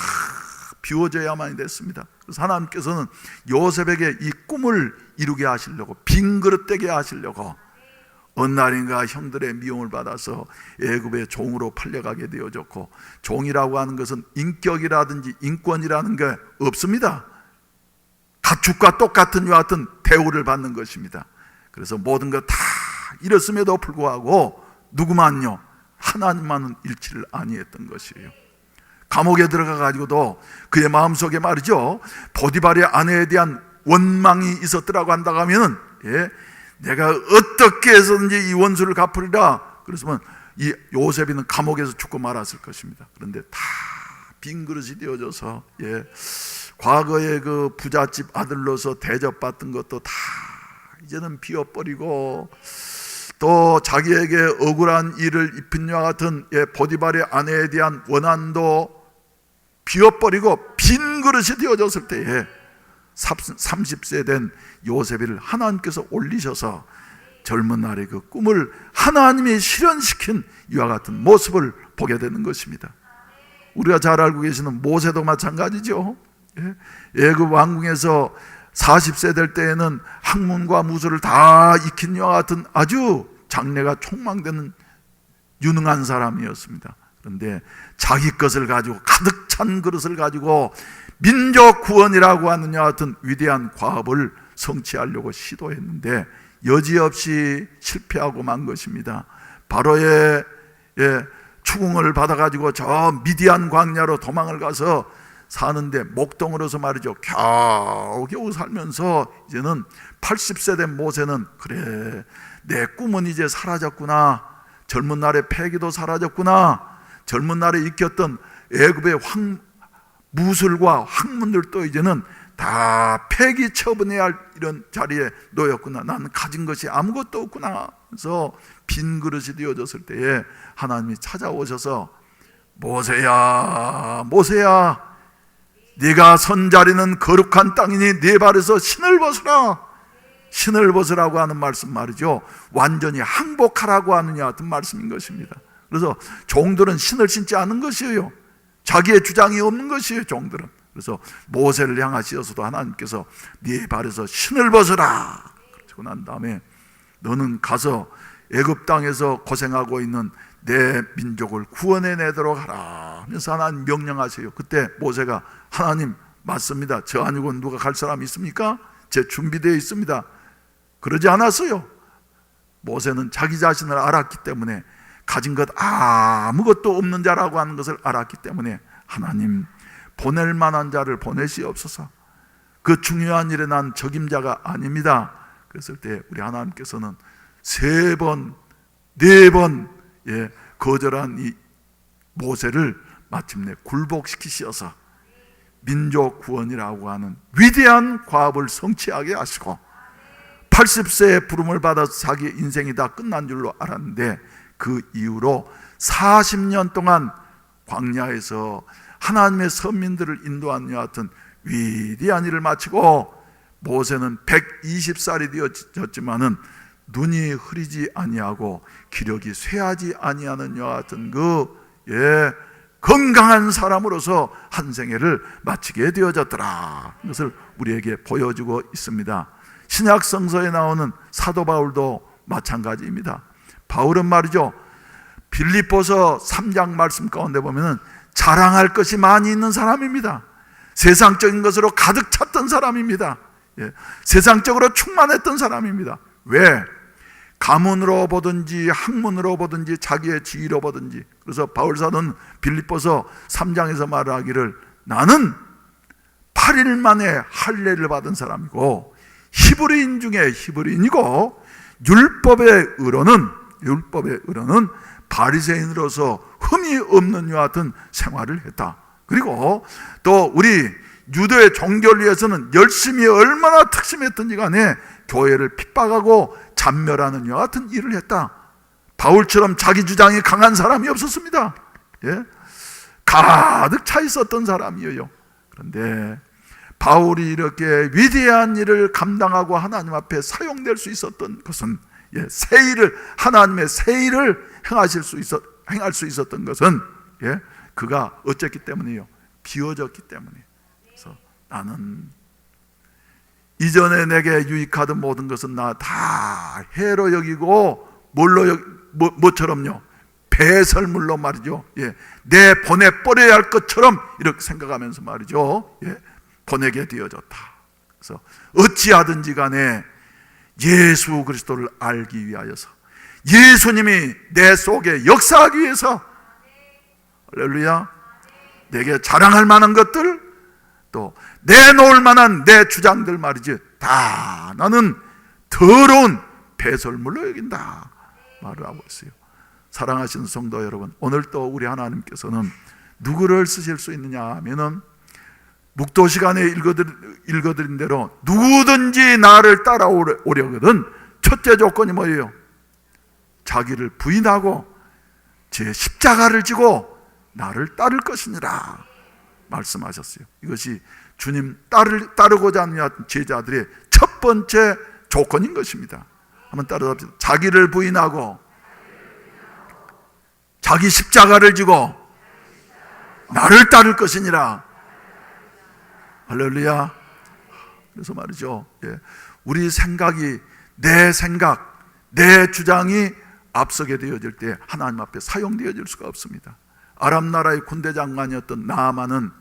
비워져야만이 됐습니다. 그래서 하나님께서는 요셉에게 이 꿈을 이루게 하시려고, 빈 그릇 되게 하시려고 어느 날인가 형들의 미움을 받아서 애굽의 종으로 팔려가게 되어졌고, 종이라고 하는 것은 인격이라든지 인권이라는 게 없습니다. 가축과 똑같은 이와 같은 대우를 받는 것입니다. 그래서 모든 것 다 이랬음에도 불구하고 누구만요? 하나님만은 잃지를 아니했던 것이에요. 감옥에 들어가 가지고도 그의 마음속에 말이죠, 보디발의 아내에 대한 원망이 있었더라고 한다고 하면은, 내가 어떻게 해서든지 이 원수를 갚으리라. 그랬으면 이 요셉이는 감옥에서 죽고 말았을 것입니다. 그런데 다 빈 그릇이 되어져서, 과거에 그 부잣집 아들로서 대접받던 것도 다 이제는 비워버리고, 또 자기에게 억울한 일을 입힌 이와 같은 보디발의 아내에 대한 원한도 비워버리고 빈 그릇이 되어졌을 때에 30세 된 요셉을 하나님께서 올리셔서 젊은 날의 그 꿈을 하나님이 실현시킨 이와 같은 모습을 보게 되는 것입니다. 우리가 잘 알고 계시는 모세도 마찬가지죠. 애굽 왕궁에서 40세 될 때에는 학문과 무술을 다 익힌 이와 같은 아주 장래가 촉망되는 유능한 사람이었습니다. 그런데 자기 것을 가지고, 가득 찬 그릇을 가지고 민족 구원이라고 하는 이와 같은 위대한 과업을 성취하려고 시도했는데 여지없이 실패하고 만 것입니다. 바로의 추궁을 받아가지고 저 미디안 광야로 도망을 가서 사는데 목동으로서 말이죠, 겨우겨우 살면서 이제는 80세 된 모세는, 그래, 내 꿈은 이제 사라졌구나, 젊은 날의 패기도 사라졌구나, 젊은 날에 익혔던 애굽의 무술과 학문들도 이제는 다 폐기 처분해야 할 이런 자리에 놓였구나, 나는 가진 것이 아무것도 없구나. 그래서 빈 그릇이 되어졌을 때에 하나님이 찾아오셔서, 모세야, 모세야, 네가 선 자리는 거룩한 땅이니 네 발에서 신을 벗으라. 신을 벗으라고 하는 말씀 말이죠, 완전히 항복하라고 하느냐 같은 말씀인 것입니다. 그래서 종들은 신을 신지 않은 것이에요. 자기의 주장이 없는 것이에요, 종들은. 그래서 모세를 향하시어서도 하나님께서 네 발에서 신을 벗으라. 그러고 난 다음에 너는 가서 애굽 땅에서 고생하고 있는 내 민족을 구원해내도록 하라 하면서 하나님 명령하세요. 그때 모세가, 하나님 맞습니다, 저 아니고 누가 갈 사람 있습니까? 제 준비되어 있습니다. 그러지 않았어요. 모세는 자기 자신을 알았기 때문에, 가진 것 아무것도 없는 자라고 하는 것을 알았기 때문에, 하나님 보낼 만한 자를 보내시옵소서, 그 중요한 일에 난 적임자가 아닙니다. 그랬을 때 우리 하나님께서는 3번, 4번 거절한 이 모세를 마침내 굴복시키셔서 민족 구원이라고 하는 위대한 과업을 성취하게 하시고, 80세의 부름을 받아서 자기 인생이 다 끝난 줄로 알았는데, 그 이후로 40년 동안 광야에서 하나님의 선민들을 인도한 이와 같은 위대한 일을 마치고, 모세는 120살이 되어졌지만은 눈이 흐리지 아니하고 기력이 쇠하지 아니하는 이와 같은 건강한 사람으로서 한 생애를 마치게 되어졌더라. 이것을 우리에게 보여주고 있습니다. 신약 성서에 나오는 사도 바울도 마찬가지입니다. 바울은 말이죠, 빌립보서 3장 말씀 가운데 보면은 자랑할 것이 많이 있는 사람입니다. 세상적인 것으로 가득 찼던 사람입니다. 세상적으로 충만했던 사람입니다. 왜? 가문으로 보든지 학문으로 보든지 자기의 지위로 보든지. 그래서 바울사도는 빌립보서 3장에서 말하기를 나는 8일 만에 할례를 받은 사람이고 히브리인 중에 히브리인이고 율법의 의로는 바리새인으로서 흠이 없는 이와 같은 생활을 했다. 그리고 또 우리 유대의 종교를 위해서는 열심히 얼마나 특심했든지 간에 교회를 핍박하고 잔멸하는 이와 같은 일을 했다. 바울처럼 자기 주장이 강한 사람이 없었습니다. 예? 가득 차 있었던 사람이에요. 그런데 바울이 이렇게 위대한 일을 감당하고 하나님 앞에 사용될 수 있었던 것은 새 일을, 하나님의 새 일을 행할 수 있었던 것은 그가 어쨌기 때문이에요. 비워졌기 때문이에요. 그래서 나는 이전에 내게 유익하던 모든 것은 나 다 해로 여기고 뭐처럼요? 배설물로 말이죠. 내 보내버려야 할 것처럼 이렇게 생각하면서 말이죠. 보내게 되어졌다. 그래서 어찌하든지 간에 예수 그리스도를 알기 위하여서, 예수님이 내 속에 역사하기 위해서, 할렐루야, 내게 자랑할 만한 것들, 또 내놓을 만한 내 주장들 말이지, 다 나는 더러운 배설물로 여긴다 말을 하고 있어요. 사랑하시는 성도 여러분, 오늘 또 우리 하나님께서는 누구를 쓰실 수 있느냐 하면은 묵도 시간에 읽어드린 대로 누구든지 나를 따라오려거든 첫째 조건이 뭐예요? 자기를 부인하고 제 십자가를 지고 나를 따를 것이니라 말씀하셨어요. 이것이 주님 따르고자 하는 제자들의 첫 번째 조건인 것입니다. 한번 따라서 합시다. 자기를 부인하고 자기 십자가를 지고 나를 따를 것이니라. 할렐루야. 그래서 말이죠, 우리 생각이, 내 생각, 내 주장이 앞서게 되어질 때 하나님 앞에 사용되어질 수가 없습니다. 아람 나라의 군대 장관이었던 나아만은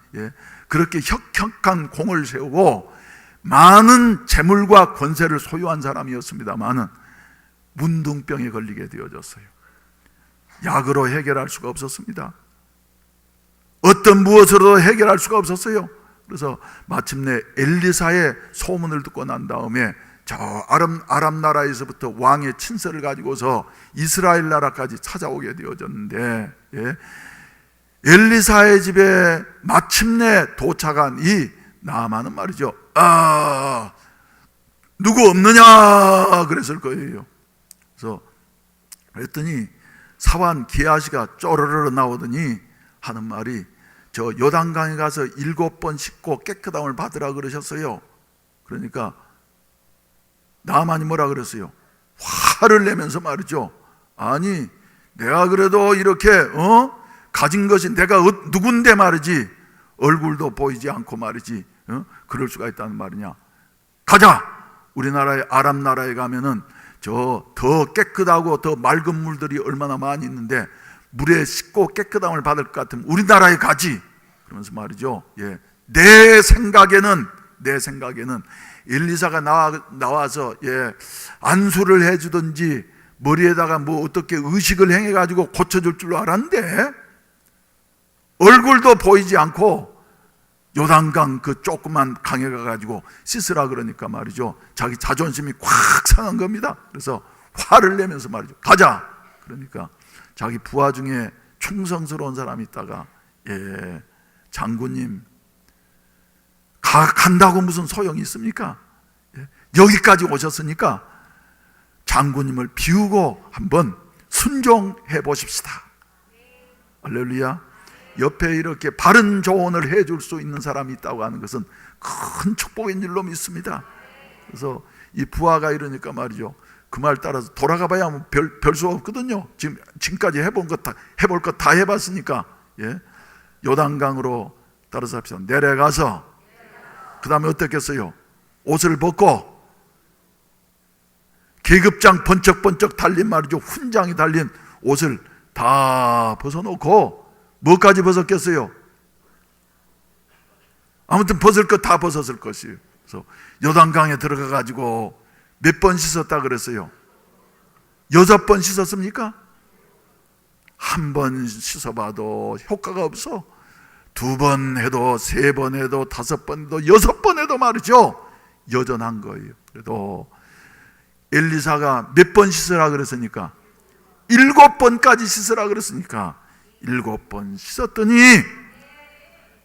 그렇게 혁혁한 공을 세우고 많은 재물과 권세를 소유한 사람이었습니다만은 문둥병에 걸리게 되어졌어요. 약으로 해결할 수가 없었습니다. 어떤 무엇으로도 해결할 수가 없었어요. 그래서 마침내 엘리사의 소문을 듣고 난 다음에 저 아람 나라에서부터 왕의 친서를 가지고서 이스라엘 나라까지 찾아오게 되어졌는데, 엘리사의 집에 마침내 도착한 이 나아만은 말이죠, 누구 없느냐 그랬을 거예요. 그래서 그랬더니 사환 기하시가 쪼르르 나오더니 하는 말이, 저 요단강에 가서 7번 씻고 깨끗함을 받으라 그러셨어요. 그러니까 나만이 뭐라 그랬어요? 화를 내면서 말이죠, 아니 내가 그래도 이렇게 가진 것이 내가 누군데 말이지, 얼굴도 보이지 않고 말이지, 그럴 수가 있다는 말이냐. 가자. 우리나라의 아람 나라에 가면은 저 더 깨끗하고 더 맑은 물들이 얼마나 많이 있는데 물에 씻고 깨끗함을 받을 것 같으면 우리나라에 가지. 그러면서 말이죠, 내 생각에는 엘리사가 나와서 안수를 해주든지 머리에다가 뭐 어떻게 의식을 행해가지고 고쳐줄 줄 알았는데 얼굴도 보이지 않고 요단강 그 조그만 강에 가가지고 씻으라 그러니까 말이죠, 자기 자존심이 콱 상한 겁니다. 그래서 화를 내면서 말이죠, 가자. 그러니까 자기 부하 중에 충성스러운 사람이 있다가, 장군님 간다고 무슨 소용이 있습니까? 여기까지 오셨으니까 장군님을 비우고 한번 순종해 보십시다. 할렐루야. 옆에 이렇게 바른 조언을 해줄 수 있는 사람이 있다고 하는 것은 큰 축복인 줄로 믿습니다. 그래서 이 부하가 이러니까 말이죠, 그 말 따라서 돌아가 봐야 별 수 없거든요. 지금까지 해볼 것 다 해봤으니까, 요단강으로 따라서 합시다. 내려가서 그 다음에 어떻겠어요? 옷을 벗고 계급장 번쩍번쩍 달린 말이죠, 훈장이 달린 옷을 다 벗어놓고, 뭐까지 벗었겠어요? 아무튼 벗을 것 다 벗었을 것이에요. 그래서 요단강에 들어가 가지고 몇 번 씻었다 그랬어요? 6번 씻었습니까? 한 번 씻어봐도 효과가 없어. 2번 해도 3번 해도 5번 해도 6번 해도 말이죠, 여전한 거예요. 그래도 엘리사가 몇 번 씻으라 그랬으니까? 7번까지 씻으라 그랬으니까 7번 씻었더니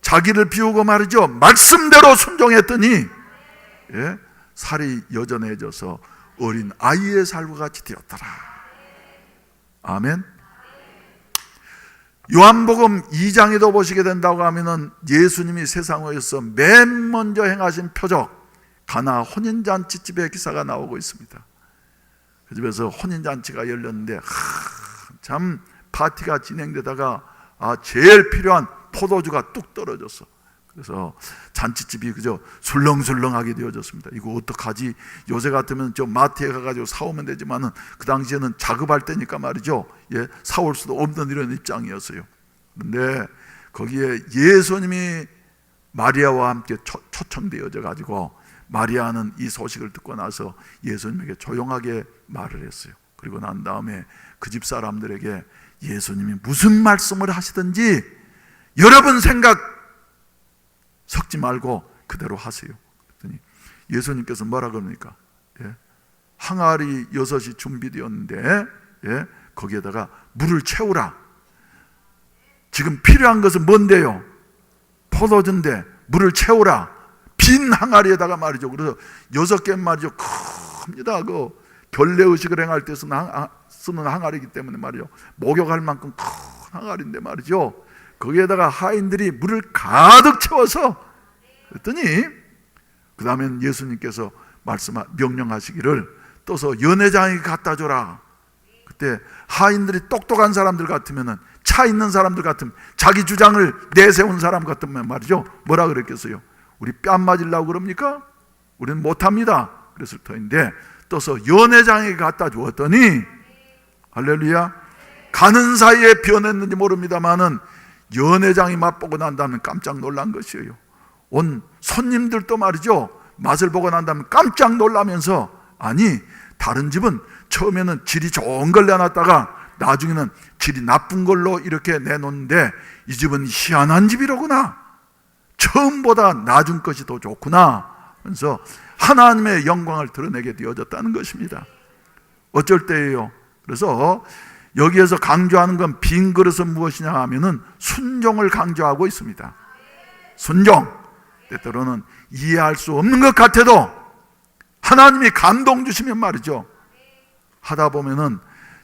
자기를 비우고 말이죠, 말씀대로 순종했더니 살이 여전해져서 어린 아이의 살과 같이 되었더라. 아멘. 요한복음 2장에도 보시게 된다고 하면은 예수님이 세상에서 맨 먼저 행하신 표적, 가나 혼인잔치집의 기사가 나오고 있습니다. 그 집에서 혼인잔치가 열렸는데 참 파티가 진행되다가 제일 필요한 포도주가 뚝 떨어졌어. 그래서 잔치집이 그저 술렁술렁하게 되어졌습니다. 이거 어떡하지? 요새 같으면 저 마트에 가가지고 사오면 되지만은 그 당시에는 자급할 때니까 말이죠, 사올 수도 없는 이런 입장이었어요. 그런데 거기에 예수님이 마리아와 함께 초청되어져 가지고 마리아는 이 소식을 듣고 나서 예수님에게 조용하게 말을 했어요. 그리고 난 다음에 그 집 사람들에게 예수님이 무슨 말씀을 하시든지 여러분 생각 섞지 말고 그대로 하세요. 그랬더니 예수님께서 뭐라 그럽니까? 항아리 6이 준비되었는데 거기에다가 물을 채우라. 지금 필요한 것은 뭔데요? 포도주인데 물을 채우라. 빈 항아리에다가 말이죠. 그래서 6개 말이죠, 큽니다. 그 결례의식을 행할 때 쓰는 항아리이기 때문에 말이죠, 목욕할 만큼 큰 항아리인데 말이죠, 거기에다가 하인들이 물을 가득 채워서, 그랬더니 그 다음엔 예수님께서 명령하시기를 떠서 연회장에게 갖다 줘라. 그때 하인들이 똑똑한 사람들 같으면, 차 있는 사람들 같으면, 자기 주장을 내세운 사람 같으면 말이죠, 뭐라 그랬겠어요? 우리 뺨 맞으려고 그럽니까? 우리는 못합니다. 그랬을 터인데 떠서 연회장에게 갖다 주었더니, 할렐루야, 가는 사이에 변했는지 모릅니다만은 연회장이 맛보고 난 다음에 깜짝 놀란 것이에요. 온 손님들도 말이죠, 맛을 보고 난 다음에 깜짝 놀라면서, 아니 다른 집은 처음에는 질이 좋은 걸 내놨다가 나중에는 질이 나쁜 걸로 이렇게 내놓는데 이 집은 희한한 집이로구나, 처음보다 낮은 것이 더 좋구나 하면서 하나님의 영광을 드러내게 되어졌다는 것입니다. 어쩔 때예요. 그래서 여기에서 강조하는 건 빈 그릇은 무엇이냐 하면은 순종을 강조하고 있습니다. 순종. 때때로는 이해할 수 없는 것 같아도 하나님이 감동 주시면 말이죠, 하다 보면은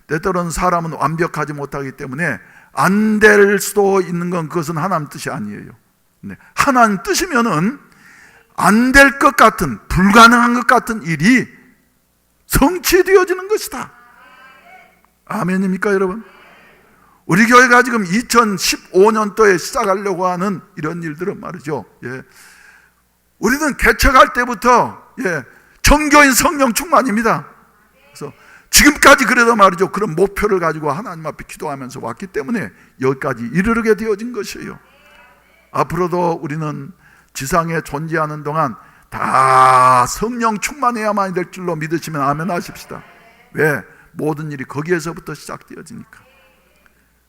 때때로는 사람은 완벽하지 못하기 때문에 안 될 수도 있는 건 그것은 하나님 뜻이 아니에요. 하나님 뜻이면은 안 될 것 같은, 불가능한 것 같은 일이 성취되어지는 것이다. 아멘입니까 여러분? 우리 교회가 지금 2015년도에 시작하려고 하는 이런 일들은 말이죠, 우리는 개척할 때부터 정교인 성령 충만입니다. 그래서 지금까지 그래도 말이죠, 그런 목표를 가지고 하나님 앞에 기도하면서 왔기 때문에 여기까지 이르게 되어진 것이에요. 앞으로도 우리는 지상에 존재하는 동안 다 성령 충만해야만 될 줄로 믿으시면 아멘 하십시다. 왜? 모든 일이 거기에서부터 시작되어지니까.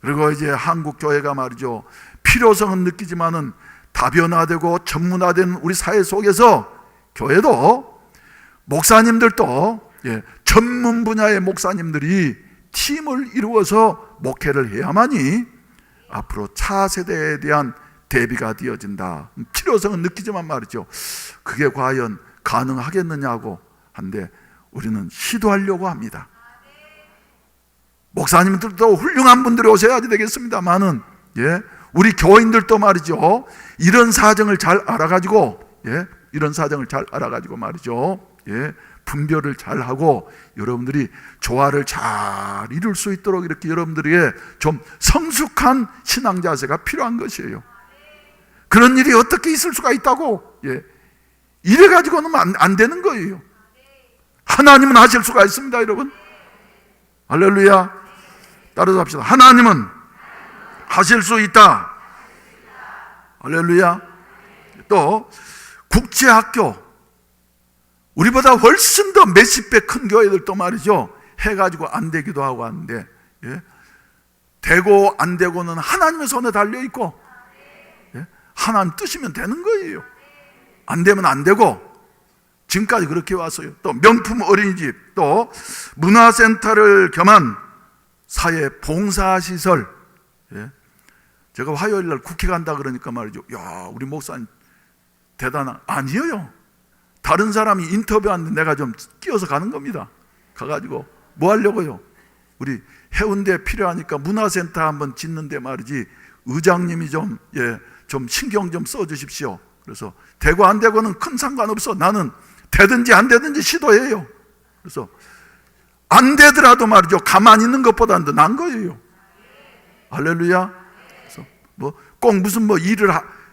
그리고 이제 한국 교회가 말이죠, 필요성은 느끼지만은 다변화되고 전문화된 우리 사회 속에서 교회도, 목사님들도 전문 분야의 목사님들이 팀을 이루어서 목회를 해야만이 앞으로 차세대에 대한 대비가 되어진다. 필요성은 느끼지만 말이죠, 그게 과연 가능하겠느냐고 한데 우리는 시도하려고 합니다. 목사님들도 훌륭한 분들이 오셔야지 되겠습니다만은 우리 교인들도 말이죠, 이런 사정을 잘 알아가지고 이런 사정을 잘 알아가지고 말이죠, 분별을 잘 하고 여러분들이 조화를 잘 이룰 수 있도록 이렇게 여러분들에게 좀 성숙한 신앙 자세가 필요한 것이에요. 그런 일이 어떻게 있을 수가 있다고? 이래 가지고는 안 되는 거예요. 하나님은 하실 수가 있습니다, 여러분. 할렐루야. 따라서 합시다. 하나님은 하실 수 있다. 할렐루야. 또 국제학교, 우리보다 훨씬 더 몇십 배 큰 교회들도 말이죠, 해가지고 안 되기도 하고 하는데, 예? 되고 안 되고는 하나님의 손에 달려 있고, 예? 하나님 뜻이면 되는 거예요. 안 되면 안 되고, 지금까지 그렇게 왔어요. 또 명품 어린이집, 또 문화센터를 겸한 사회 봉사시설. 예? 제가 화요일 날 국회 간다 그러니까 말이죠. 야, 우리 목사님 대단한. 아니에요. 다른 사람이 인터뷰하는데 내가 좀 끼어서 가는 겁니다. 가가지고 뭐 하려고요? 우리 해운대 필요하니까 문화센터 한번 짓는데 말이지, 의장님이 좀 신경 좀 써주십시오. 그래서 되고 안 되고는 큰 상관없어. 나는 되든지 안 되든지 시도해요. 그래서 안 되더라도 말이죠, 가만히 있는 것보다는 더 나은 거예요. 할렐루야. 그래서 꼭 무슨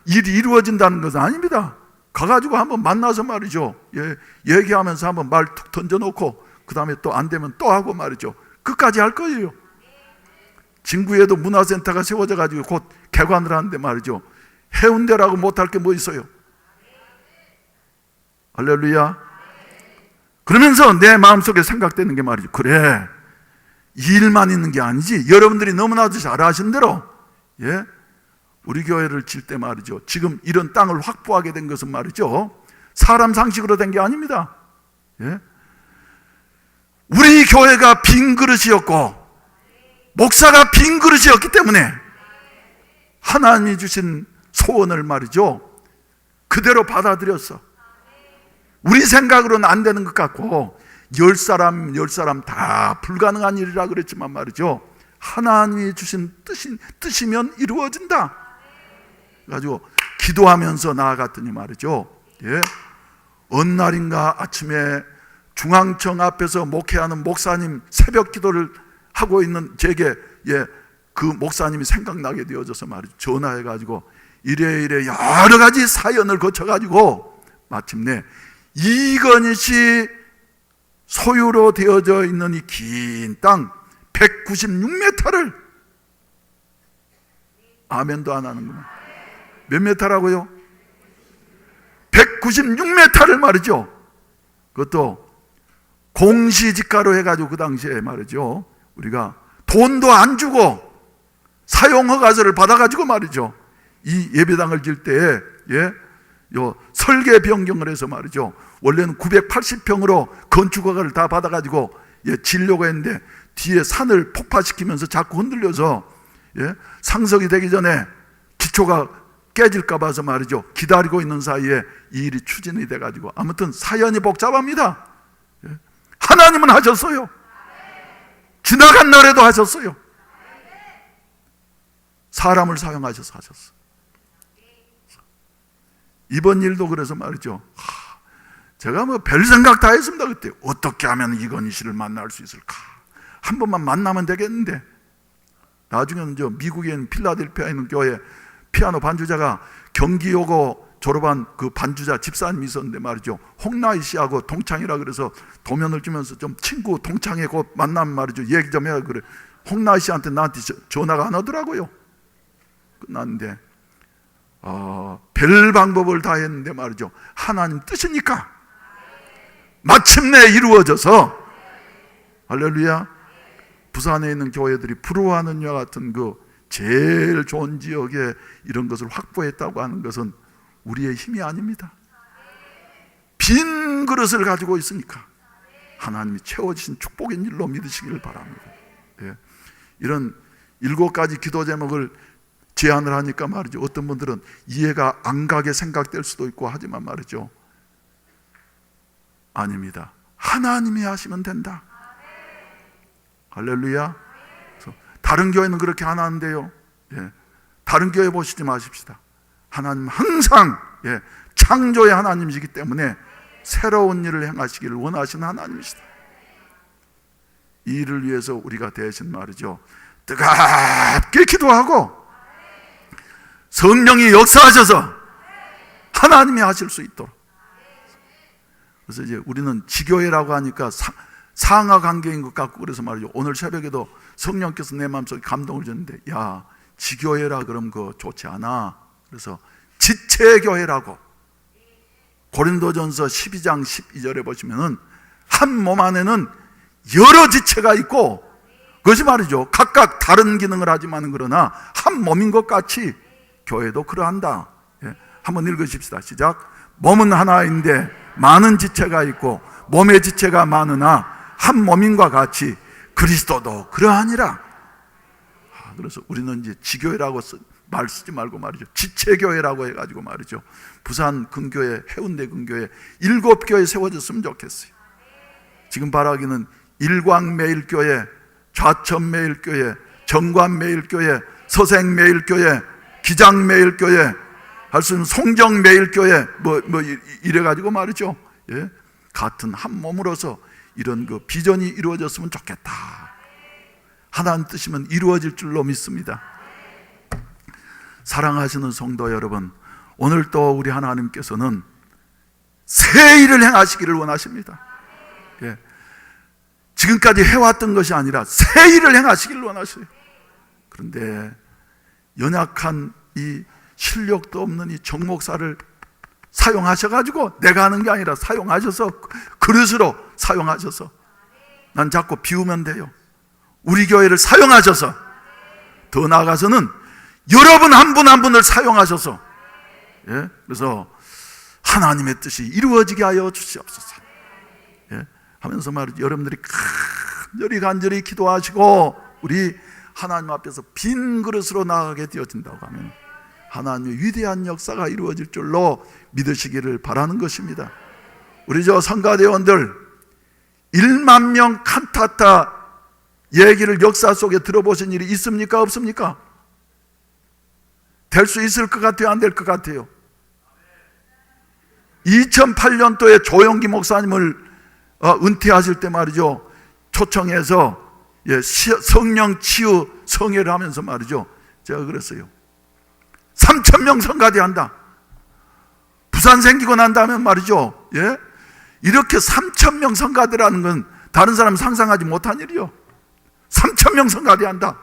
일이 이루어진다는 것은 아닙니다. 가가지고 한번 만나서 말이죠, 얘기하면서 한번 말 툭 던져놓고 그 다음에 또 안 되면 또 하고 말이죠, 끝까지 할 거예요. 진구에도 문화센터가 세워져 가지고 곧 개관을 하는데 말이죠, 해운대라고 못할 게 뭐 있어요? 할렐루야. 그러면서 내 마음속에 생각되는 게 말이죠, 그래, 일만 있는 게 아니지. 여러분들이 너무나도 잘 아신 대로, 우리 교회를 질 때 말이죠, 지금 이런 땅을 확보하게 된 것은 말이죠, 사람 상식으로 된 게 아닙니다. 우리 교회가 빈 그릇이었고 목사가 빈 그릇이었기 때문에 하나님이 주신 소원을 말이죠, 그대로 받아들였어. 우리 생각으로는 안 되는 것 같고 10사람 다 불가능한 일이라 그랬지만 말이죠, 하나님이 주신 뜻이면 이루어진다. 그래가지고 기도하면서 나아갔더니 말이죠, 어느 날인가 아침에 중앙청 앞에서 목회하는 목사님 새벽 기도를 하고 있는 제게 그 목사님이 생각나게 되어져서 말이죠, 전화해가지고 이래 여러 가지 사연을 거쳐가지고 마침내 이건희 씨 소유로 되어져 있는 이 긴 땅 196m를, 아멘도 안 하는구나. 몇 메타라고요? 196m를 말이죠, 그것도 공시지가로 해가지고 그 당시에 말이죠, 우리가 돈도 안 주고 사용허가서를 받아가지고 말이죠, 이 예배당을 질 때에 설계 변경을 해서 말이죠, 원래는 980평으로 건축허가를 다 받아가지고 지려고 했는데 뒤에 산을 폭파시키면서 자꾸 흔들려서 상석이 되기 전에 기초가 깨질까 봐서 말이죠, 기다리고 있는 사이에 이 일이 추진이 돼가지고, 아무튼 사연이 복잡합니다. 하나님은 하셨어요. 지나간 날에도 하셨어요. 사람을 사용하셔서 하셨어요. 이번 일도 그래서 말이죠, 제가 별 생각 다 했습니다. 그때 어떻게 하면 이건희 씨를 만날 수 있을까, 한 번만 만나면 되겠는데, 나중에는 미국에 있는 필라델피아에 있는 교회 피아노 반주자가 경기여고 졸업한 그 반주자 집사님이 있었는데 말이죠, 홍나희 씨하고 동창이라 그래서 도면을 주면서 좀 친구 동창회 곧 만나면 말이죠, 얘기 좀 해야 그래. 홍나희 씨한테 나한테 전화가 안 오더라고요. 끝났는데 별 방법을 다 했는데 말이죠, 하나님 뜻이니까 마침내 이루어져서, 할렐루야. 부산에 있는 교회들이 부러워하는 여 같은 그 제일 좋은 지역에 이런 것을 확보했다고 하는 것은 우리의 힘이 아닙니다. 빈 그릇을 가지고 있으니까 하나님이 채워주신 축복인 일로 믿으시기를 바랍니다. 이런 7가지 기도 제목을 제안을 하니까 말이죠, 어떤 분들은 이해가 안 가게 생각될 수도 있고 하지만 말이죠, 아닙니다. 하나님이 하시면 된다. 할렐루야. 다른 교회는 그렇게 안 하는데요, 다른 교회 보시지 마십시다. 하나님 항상 창조의 하나님이시기 때문에 새로운 일을 행하시기를 원하시는 하나님이시다. 이 일을 위해서 우리가 대신 말이죠, 뜨겁게 기도하고 성령이 역사하셔서 하나님이 하실 수 있도록. 그래서 이제 우리는 지교회라고 하니까 상하 관계인 것 같고 그래서 말이죠, 오늘 새벽에도 성령께서 내 마음속에 감동을 줬는데, 야, 지교회라 그럼 그거 좋지 않아. 그래서 지체교회라고 고린도전서 12장 12절에 보시면은 한 몸 안에는 여러 지체가 있고, 그것이 말이죠, 각각 다른 기능을 하지만 그러나 한 몸인 것 같이 교회도 그러한다. 예. 한번 읽으십시다. 시작. 몸은 하나인데 많은 지체가 있고 몸의 지체가 많으나 한 몸인과 같이 그리스도도 그러하니라. 그래서 우리는 이제 지교회라고 말 쓰지 말고 말이죠, 지체교회라고 해가지고 말이죠, 부산 근교회, 해운대 근교회 7교회 세워졌으면 좋겠어요. 지금 바라기는 일광매일교회, 좌천매일교회, 정관매일교회, 서생매일교회, 기장매일교회, 할 수 있는 송정매일교회, 이래가지고 말이죠. 예? 같은 한 몸으로서 이런 그 비전이 이루어졌으면 좋겠다. 하나님 뜻이면 이루어질 줄로 믿습니다. 사랑하시는 성도 여러분, 오늘 또 우리 하나님께서는 새 일을 행하시기를 원하십니다. 예. 지금까지 해왔던 것이 아니라 새 일을 행하시기를 원하셔요. 그런데 연약한 이 실력도 없는 이 정목사를 사용하셔가지고, 내가 하는 게 아니라 사용하셔서, 그릇으로 사용하셔서, 난 자꾸 비우면 돼요. 우리 교회를 사용하셔서, 더 나아가서는 여러분 한 분 한 분을 사용하셔서, 예? 그래서 하나님의 뜻이 이루어지게 하여 주시옵소서. 예? 하면서 말이죠, 여러분들이 간절히 기도하시고 우리 하나님 앞에서 빈 그릇으로 나가게 되어진다고 하면 하나님의 위대한 역사가 이루어질 줄로 믿으시기를 바라는 것입니다. 우리 저 성가대원들 1만 명 칸타타 얘기를 역사 속에 들어보신 일이 있습니까? 없습니까? 될 수 있을 것 같아요? 안 될 것 같아요? 2008년도에 조영기 목사님을 은퇴하실 때 말이죠, 초청해서 성령 치유 성회를 하면서 말이죠, 제가 그랬어요. 3,000명 성가대 한다. 부산 생기고 난 다음에 말이죠, 예? 이렇게 3,000명 성가대라는 건 다른 사람 상상하지 못한 일이요. 3,000명 성가대 한다.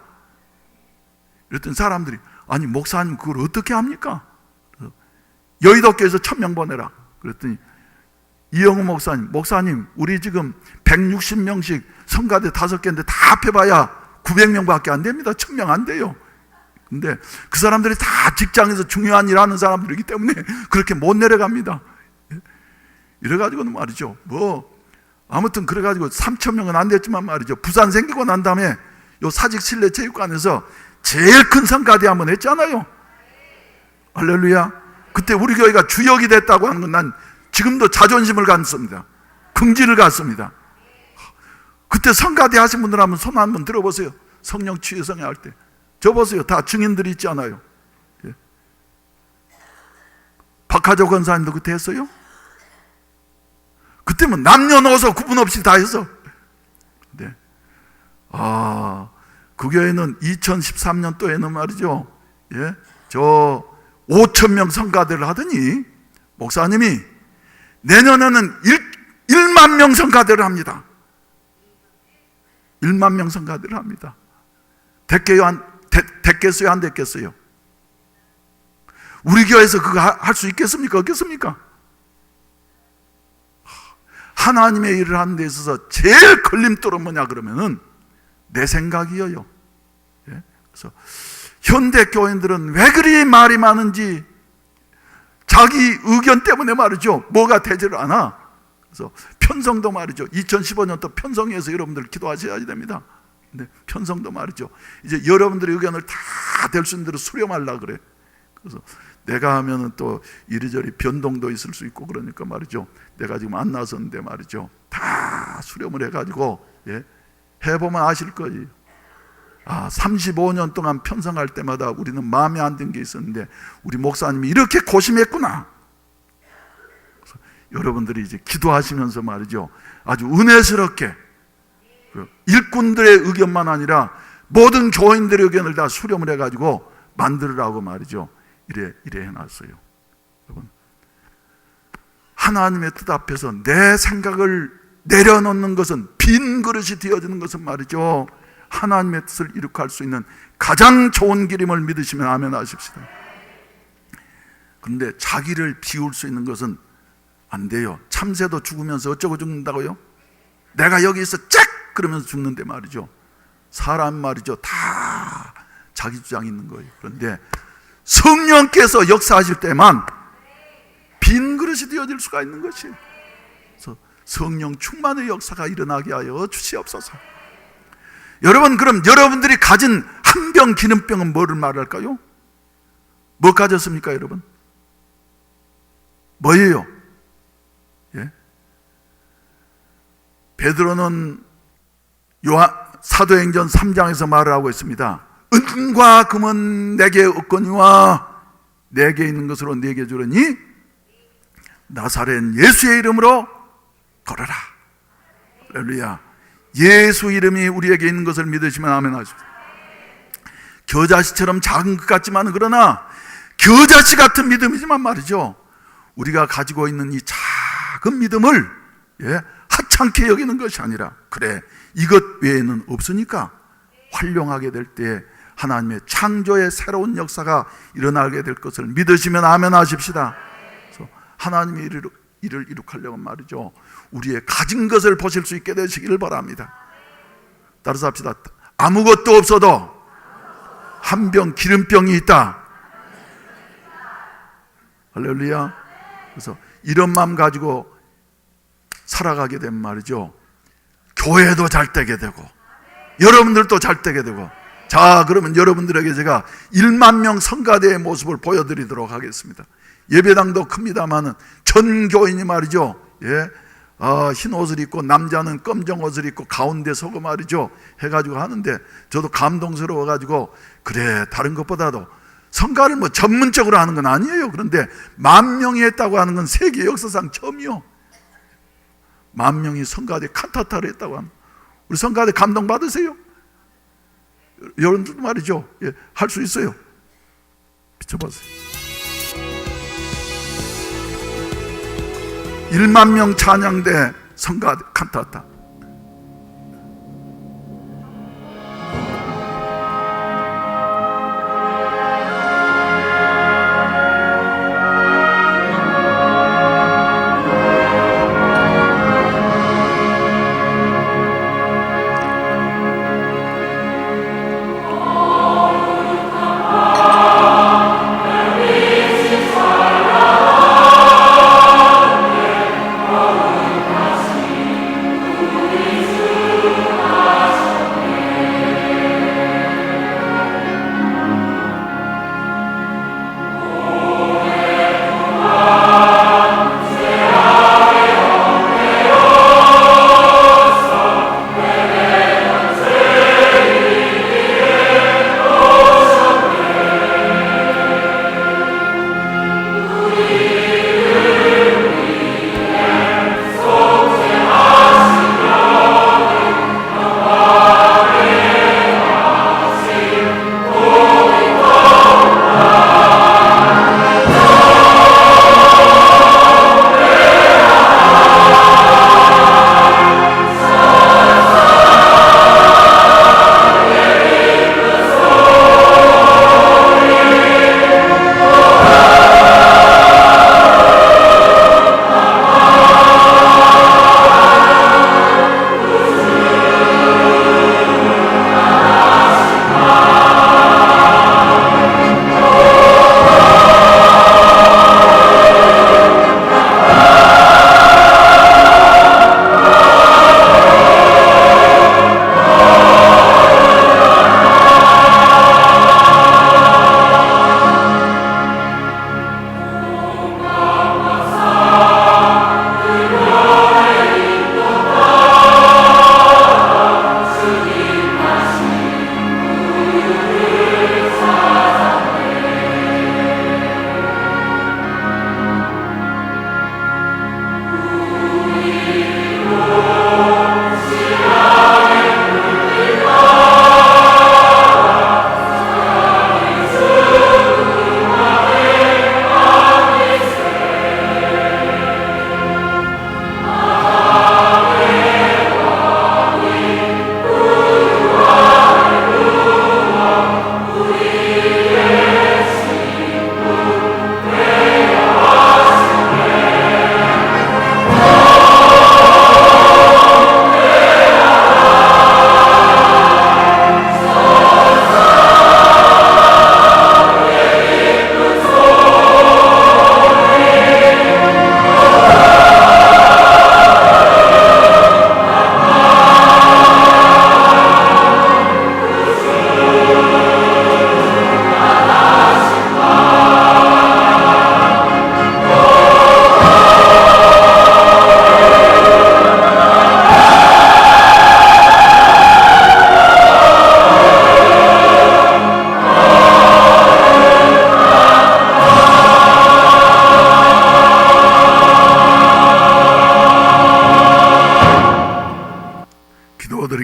이랬더니 사람들이, 아니 목사님 그걸 어떻게 합니까? 여의도교에서 1,000명 보내라. 그랬더니 이영우 목사님 우리 지금 160명씩 성가대 5개인데 다 합해봐야 900명밖에 안 됩니다. 1,000명 안 돼요. 근데 그 사람들이 다 직장에서 중요한 일 하는 사람들이기 때문에 그렇게 못 내려갑니다. 이래가지고는 말이죠, 아무튼 그래가지고 3,000명은 안 됐지만 말이죠, 부산 생기고 난 다음에 요 사직실내체육관에서 제일 큰 성가대 한번 했잖아요. 할렐루야. 그때 우리 교회가 주역이 됐다고 하는 건 난 지금도 자존심을 갖습니다. 긍지를 갖습니다. 그때 성가대 하신 분들 한번 손 한번 들어보세요. 성령 치유성회 할 때. 저 보세요. 다 증인들이 있지 않아요? 예. 박하조 권사님도 그때 했어요? 그때면 남녀노소 구분 없이 다 했어. 네. 그 교회는 2013년도에는 말이죠, 예, 저 5,000명 성가대를 하더니 목사님이 내년에는 1만 명 성가대를 합니다. 1만 명 성가대를 합니다. 됐겠어요? 안 됐겠어요? 우리 교회에서 그거 할 수 있겠습니까? 없겠습니까? 하나님의 일을 하는 데 있어서 제일 걸림돌은 뭐냐 그러면은 내 생각이에요. 예? 그래서 현대 교인들은 왜 그리 말이 많은지, 자기 의견 때문에 말이죠, 뭐가 되지를 않아. 그래서 편성도 말이죠, 2015년도 편성에서 여러분들 기도하셔야 됩니다. 근데 편성도 말이죠, 이제 여러분들의 의견을 다 될 수 있는 대로 수렴하려고 그래. 그래서 내가 하면은 또 이리저리 변동도 있을 수 있고 그러니까 말이죠, 내가 지금 안 나섰는데 말이죠, 다 수렴을 해가지고, 예, 해보면 아실 거예요. 35년 동안 편성할 때마다 우리는 마음에 안 든 게 있었는데 우리 목사님이 이렇게 고심했구나. 그래서 여러분들이 이제 기도하시면서 말이죠, 아주 은혜스럽게 일꾼들의 의견만 아니라 모든 교인들의 의견을 다 수렴을 해가지고 만들으라고 말이죠, 이래 해놨어요. 여러분, 하나님의 뜻 앞에서 내 생각을 내려놓는 것은, 빈 그릇이 되어지는 것은 말이죠, 하나님의 뜻을 이룩할 수 있는 가장 좋은 길임을 믿으시면 아멘 하십시다. 그런데 자기를 비울 수 있는 것은 안 돼요. 참새도 죽으면서 어쩌고 죽는다고요? 내가 여기 있어 쫙 그러면서 죽는데 말이죠. 사람 말이죠. 다 자기 주장이 있는 거예요. 그런데 성령께서 역사하실 때만 빈 그릇이 되어질 수가 있는 것이에요. 그래서 성령 충만의 역사가 일어나게 하여 주시옵소서. 여러분, 그럼 여러분들이 가진 한 병 기름병은 뭐를 말할까요? 뭐 가졌습니까, 여러분? 뭐예요? 예? 베드로는 사도행전 3장에서 말을 하고 있습니다. 은과 금은 내게 없거니와 내게 있는 것으로 내게 주려니 나사렛 예수의 이름으로 걸어라. 할렐루야. 예수 이름이 우리에게 있는 것을 믿으시면 아멘 하십시오. 겨자씨처럼 작은 것 같지만, 그러나 겨자씨 같은 믿음이지만 말이죠, 우리가 가지고 있는 이 작은 믿음을 하찮게 여기는 것이 아니라, 그래 이것 외에는 없으니까 활용하게 될 때 하나님의 창조의 새로운 역사가 일어나게 될 것을 믿으시면 아멘 하십시다. 그래서 하나님의 일을 이룩하려면 말이죠, 우리의 가진 것을 보실 수 있게 되시기를 바랍니다. 따라서 합시다. 아무것도 없어도 한 병 기름병이 있다. 할렐루야. 그래서 이런 마음 가지고 살아가게 되면 말이죠, 교회도 잘 되게 되고 여러분들도 잘 되게 되고. 자, 그러면 여러분들에게 제가 1만 명 성가대의 모습을 보여드리도록 하겠습니다. 예배당도 큽니다마는 전 교인이 말이죠, 흰 옷을 입고 남자는 검정 옷을 입고 가운데 서고 말이죠 해가지고 하는데, 저도 감동스러워가지고, 그래 다른 것보다도 성가를 뭐 전문적으로 하는 건 아니에요. 그런데 10,000명이 했다고 하는 건 세계 역사상 처음이요. 10,000명이 성가대 칸타타를 했다고 합니다. 우리 성가대 감동 받으세요? 여러분들도 말이죠, 할 수 있어요. 비춰보세요. 1만 명 찬양대 성가대 칸타타.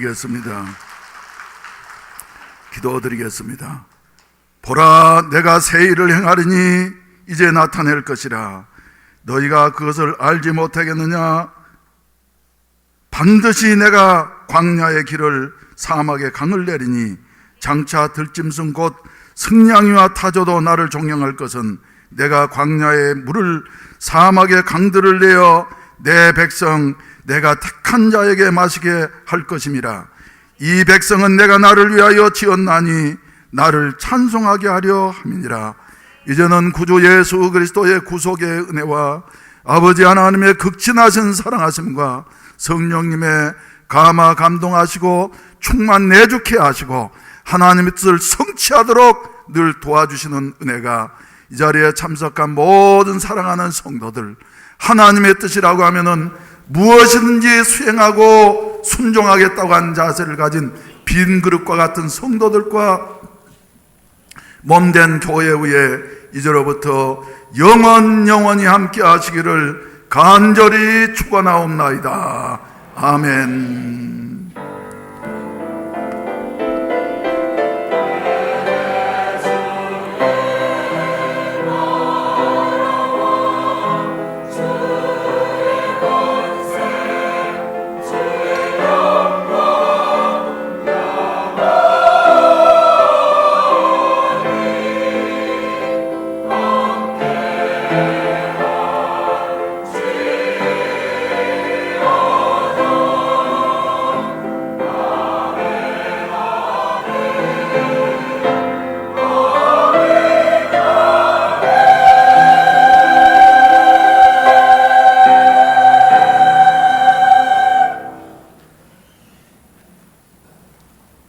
기도드리겠습니다. 기도드리겠습니다. 보라, 내가 새 일을 행하리니 이제 나타낼 것이라. 너희가 그것을 알지 못하겠느냐? 반드시 내가 광야의 길을 사막의 강을 내리니 장차 들짐승 곧 승냥이와 타조도 나를 종령할 것은 내가 광야의 물을 사막의 강들을 내어 내 백성 내가 택한 자에게 마시게 할 것임이라. 이 백성은 내가 나를 위하여 지었나니 나를 찬송하게 하려 함이니라. 이제는 구주 예수 그리스도의 구속의 은혜와 아버지 하나님의 극진하신 사랑하심과 성령님의 감화 감동하시고 충만 내주케 하시고 하나님의 뜻을 성취하도록 늘 도와주시는 은혜가 이 자리에 참석한 모든 사랑하는 성도들, 하나님의 뜻이라고 하면은 무엇이든지 수행하고 순종하겠다고 하는 자세를 가진 빈 그릇과 같은 성도들과 몸된 교회 위에 이제로부터 영원히 함께 하시기를 간절히 축원하옵나이다. 아멘.